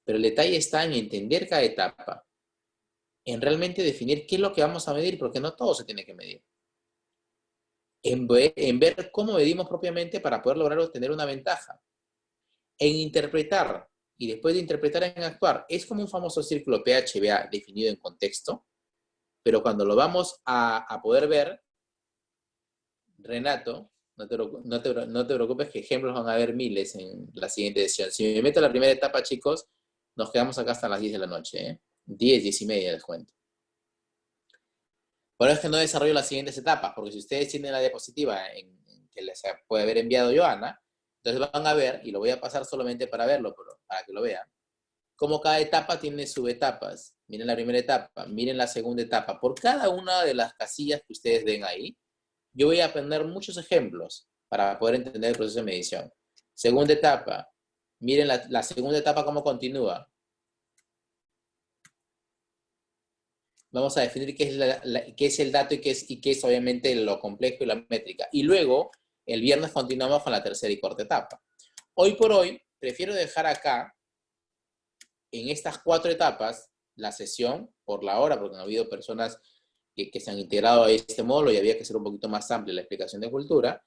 Pero el detalle está en entender cada etapa, en realmente definir qué es lo que vamos a medir, porque no todo se tiene que medir. En ver cómo medimos propiamente para poder lograr obtener una ventaja. En interpretar, y después de interpretar en actuar, es como un famoso círculo PHBA definido en contexto, pero cuando lo vamos a poder ver, Renato, no te preocupes que ejemplos van a haber miles en la siguiente sesión. Si me meto en la primera etapa, chicos, nos quedamos acá hasta las 10 de la noche, ¿eh? 10 y media les cuento. Por eso es que no desarrollo las siguientes etapas, porque si ustedes tienen la diapositiva en que les puede haber enviado Joana, entonces van a ver, y lo voy a pasar solamente para verlo, pero para que lo vean, cómo cada etapa tiene subetapas. Miren la primera etapa, miren la segunda etapa. Por cada una de las casillas que ustedes ven ahí, yo voy a poner muchos ejemplos para poder entender el proceso de medición. Segunda etapa, miren la segunda etapa cómo continúa. Vamos a definir qué es el dato y qué es obviamente lo complejo y la métrica. Y luego, el viernes continuamos con la tercera y cuarta etapa. Hoy por hoy, prefiero dejar acá, en estas 4 etapas, la sesión por la hora, porque no ha habido personas que se han integrado a este módulo y había que hacer un poquito más amplia la explicación de cultura,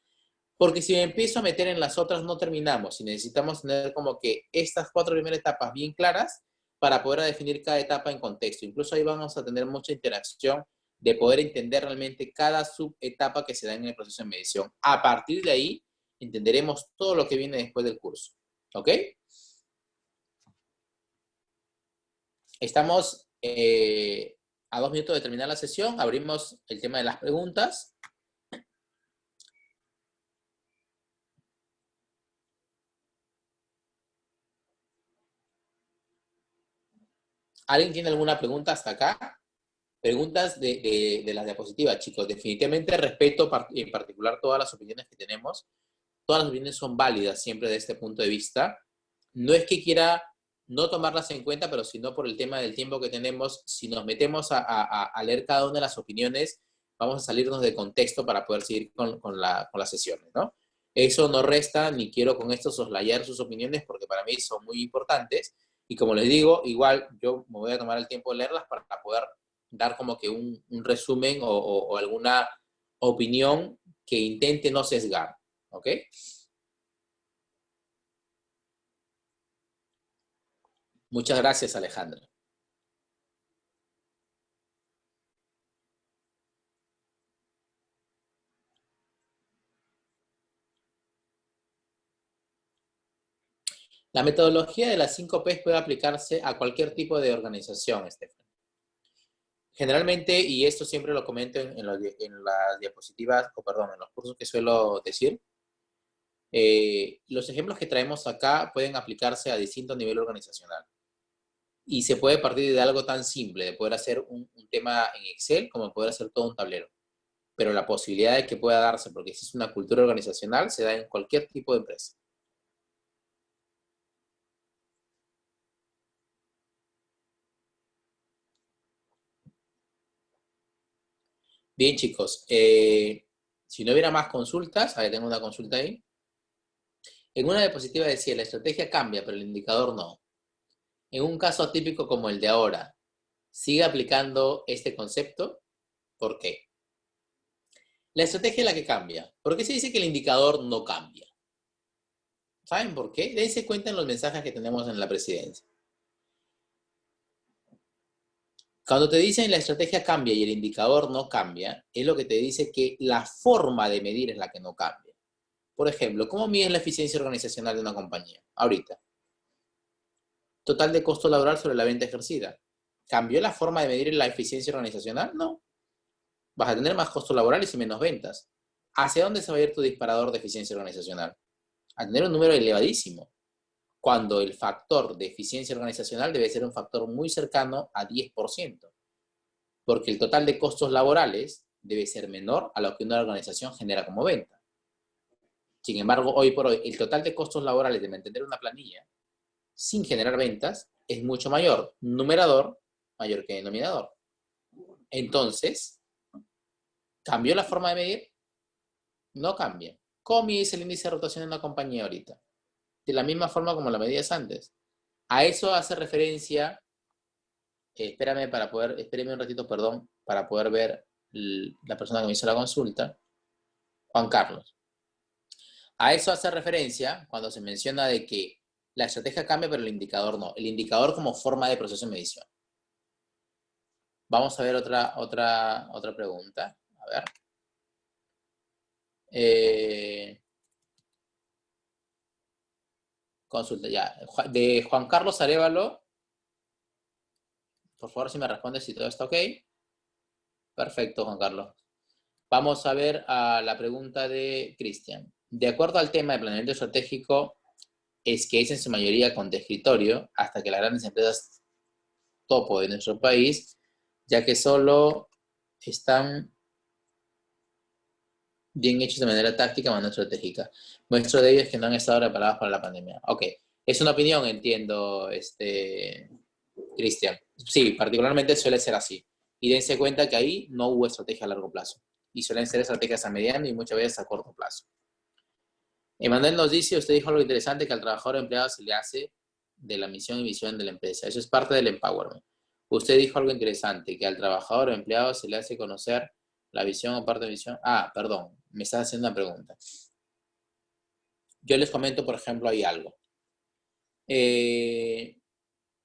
porque si me empiezo a meter en las otras no terminamos y necesitamos tener como que estas 4 primeras etapas bien claras para poder definir cada etapa en contexto. Incluso ahí vamos a tener mucha interacción de poder entender realmente cada subetapa que se da en el proceso de medición. A partir de ahí, entenderemos todo lo que viene después del curso. ¿Ok? Estamos a 2 minutos de terminar la sesión. Abrimos el tema de las preguntas. ¿Alguien tiene alguna pregunta hasta acá? Preguntas de las diapositivas, chicos. Definitivamente respeto en particular todas las opiniones que tenemos. Todas las opiniones son válidas siempre de este punto de vista. No es que quiera no tomarlas en cuenta, pero sino por el tema del tiempo que tenemos, si nos metemos a leer cada una de las opiniones, vamos a salirnos de contexto para poder seguir con las sesiones, ¿no? Eso no resta, ni quiero con esto soslayar sus opiniones, porque para mí son muy importantes. Y como les digo, igual yo me voy a tomar el tiempo de leerlas para poder dar como que un resumen o alguna opinión que intente no sesgar, ¿ok? Muchas gracias, Alejandra. La metodología de las 5 P's puede aplicarse a cualquier tipo de organización, Estefan. Generalmente, y esto siempre lo comento en las diapositivas, o perdón, en los cursos que suelo decir, Los ejemplos que traemos acá pueden aplicarse a distintos niveles organizacional. Y se puede partir de algo tan simple, de poder hacer un tema en Excel, como poder hacer todo un tablero. Pero la posibilidad de que pueda darse, porque existe una cultura organizacional, se da en cualquier tipo de empresa. Bien, chicos. Si no hubiera más consultas, ahí tengo una consulta ahí. En una diapositiva decía, la estrategia cambia, pero el indicador no. En un caso típico como el de ahora, ¿sigue aplicando este concepto? ¿Por qué? La estrategia es la que cambia. ¿Por qué se dice que el indicador no cambia? ¿Saben por qué? Dense cuenta en los mensajes que tenemos en la presidencia. Cuando te dicen la estrategia cambia y el indicador no cambia, es lo que te dice que la forma de medir es la que no cambia. Por ejemplo, ¿cómo miden la eficiencia organizacional de una compañía? Ahorita. Total de costo laboral sobre la venta ejercida. ¿Cambió la forma de medir la eficiencia organizacional? No. Vas a tener más costos laborales y menos ventas. ¿Hacia dónde se va a ir tu disparador de eficiencia organizacional? A tener un número elevadísimo, cuando el factor de eficiencia organizacional debe ser un factor muy cercano a 10%, porque el total de costos laborales debe ser menor a lo que una organización genera como venta. Sin embargo, hoy por hoy, el total de costos laborales de mantener una planilla sin generar ventas es mucho mayor, numerador mayor que denominador. Entonces, ¿cambió la forma de medir? No cambia. ¿Cómo mides el índice de rotación en una compañía ahorita? De la misma forma como la medías antes. A eso hace referencia, espérame un ratito, perdón, para poder ver la persona que me hizo la consulta, Juan Carlos. A eso hace referencia cuando se menciona de que la estrategia cambia, pero el indicador no. El indicador como forma de proceso de medición. Vamos a ver otra pregunta. A ver. Consulta ya. De Juan Carlos Arévalo. Por favor, si me respondes si todo está ok. Perfecto, Juan Carlos. Vamos a ver a la pregunta de Cristian. De acuerdo al tema de planeamiento estratégico, es que es en su mayoría con de escritorio, hasta que las grandes empresas topo de nuestro país, ya que solo están bien hechos de manera táctica, más no estratégica. Muestro de ellos que no han estado preparados para la pandemia. Ok, es una opinión, entiendo, Cristian. Sí, particularmente suele ser así. Y dense cuenta que ahí no hubo estrategia a largo plazo. Y suelen ser estrategias a mediano y muchas veces a corto plazo. Emanuel nos dice, usted dijo algo interesante, que al trabajador o empleado se le hace de la misión y visión de la empresa. Eso es parte del empowerment. Usted dijo algo interesante, que al trabajador o empleado se le hace conocer la visión o parte de visión. Ah, perdón, me está haciendo una pregunta. Yo les comento, por ejemplo, ahí algo.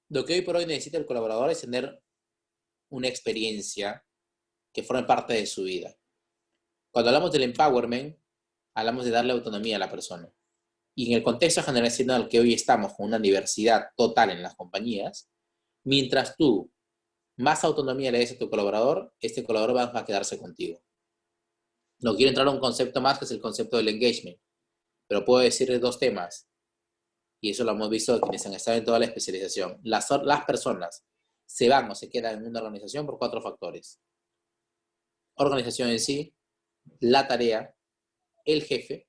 Lo que hoy por hoy necesita el colaborador es tener una experiencia que forme parte de su vida. Cuando hablamos del empowerment, hablamos de darle autonomía a la persona. Y en el contexto generacional que hoy estamos, con una diversidad total en las compañías, mientras tú más autonomía le des a tu colaborador, este colaborador va a quedarse contigo. No quiero entrar a un concepto más, que es el concepto del engagement, pero puedo decirles dos temas, y eso lo hemos visto quienes han estado en toda la especialización. Las personas se van o se quedan en una organización por 4 factores. Organización en sí, la tarea, el jefe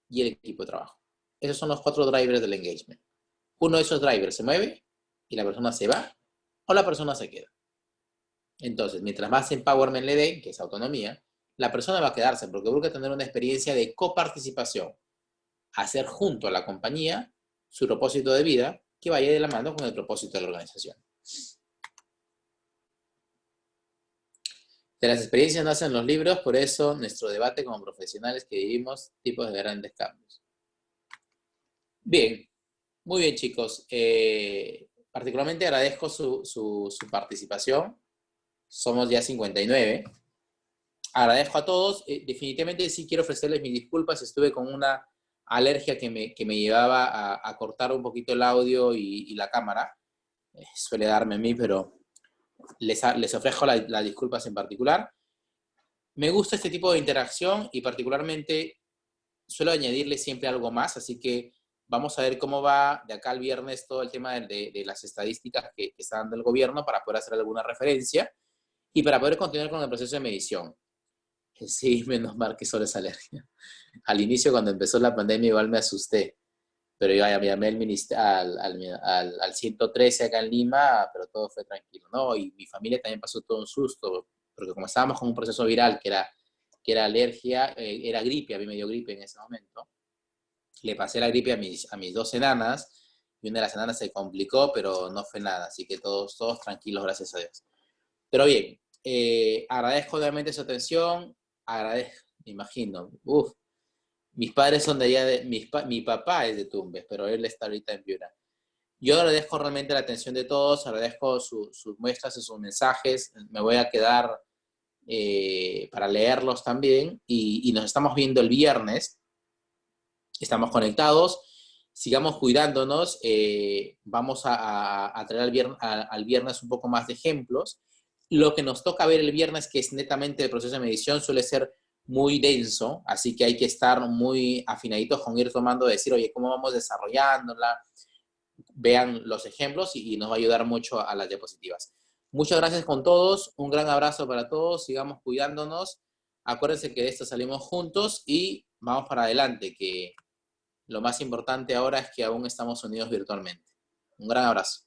y el equipo de trabajo. Esos son los 4 drivers del engagement. Uno de esos drivers se mueve y la persona se va o la persona se queda. Entonces, mientras más empowerment le den, que es autonomía, la persona va a quedarse porque busca tener una experiencia de coparticipación, hacer junto a la compañía su propósito de vida que vaya de la mano con el propósito de la organización. De las experiencias nacen los libros, por eso nuestro debate como profesionales que vivimos tipos de grandes cambios. Bien, muy bien chicos. Particularmente agradezco su participación. Somos ya 59. Agradezco a todos. Definitivamente sí quiero ofrecerles mis disculpas. Estuve con una alergia que me llevaba a cortar un poquito el audio y la cámara. Suele darme a mí, pero les ofrezco las disculpas en particular. Me gusta este tipo de interacción y particularmente suelo añadirle siempre algo más, así que vamos a ver cómo va de acá al viernes todo el tema de las estadísticas que está dando el gobierno para poder hacer alguna referencia y para poder continuar con el proceso de medición. Sí, menos mal que solo es alergia. Al inicio, cuando empezó la pandemia, igual me asusté, pero yo ya llamé al 113 acá en Lima, pero todo fue tranquilo, ¿no? Y mi familia también pasó todo un susto, porque como estábamos con un proceso viral que era alergia, era gripe, a mí me dio gripe en ese momento. Le pasé la gripe a mis dos enanas, y una de las enanas se complicó, pero no fue nada, así que todos tranquilos, gracias a Dios. Pero bien, agradezco obviamente su atención, agradezco, me imagino, mis padres son de allá, mi papá es de Tumbes, pero él está ahorita en Piura. Yo agradezco realmente la atención de todos, agradezco sus muestras y sus mensajes, me voy a quedar para leerlos también y nos estamos viendo el viernes, estamos conectados, sigamos cuidándonos, vamos a traer al viernes un poco más de ejemplos. Lo que nos toca ver el viernes, que es netamente el proceso de medición, suele ser muy denso, así que hay que estar muy afinaditos con ir tomando, decir, oye, ¿cómo vamos desarrollándola? Vean los ejemplos y nos va a ayudar mucho a las diapositivas. Muchas gracias con todos, un gran abrazo para todos, sigamos cuidándonos, acuérdense que de esto salimos juntos y vamos para adelante, que lo más importante ahora es que aún estamos unidos virtualmente. Un gran abrazo.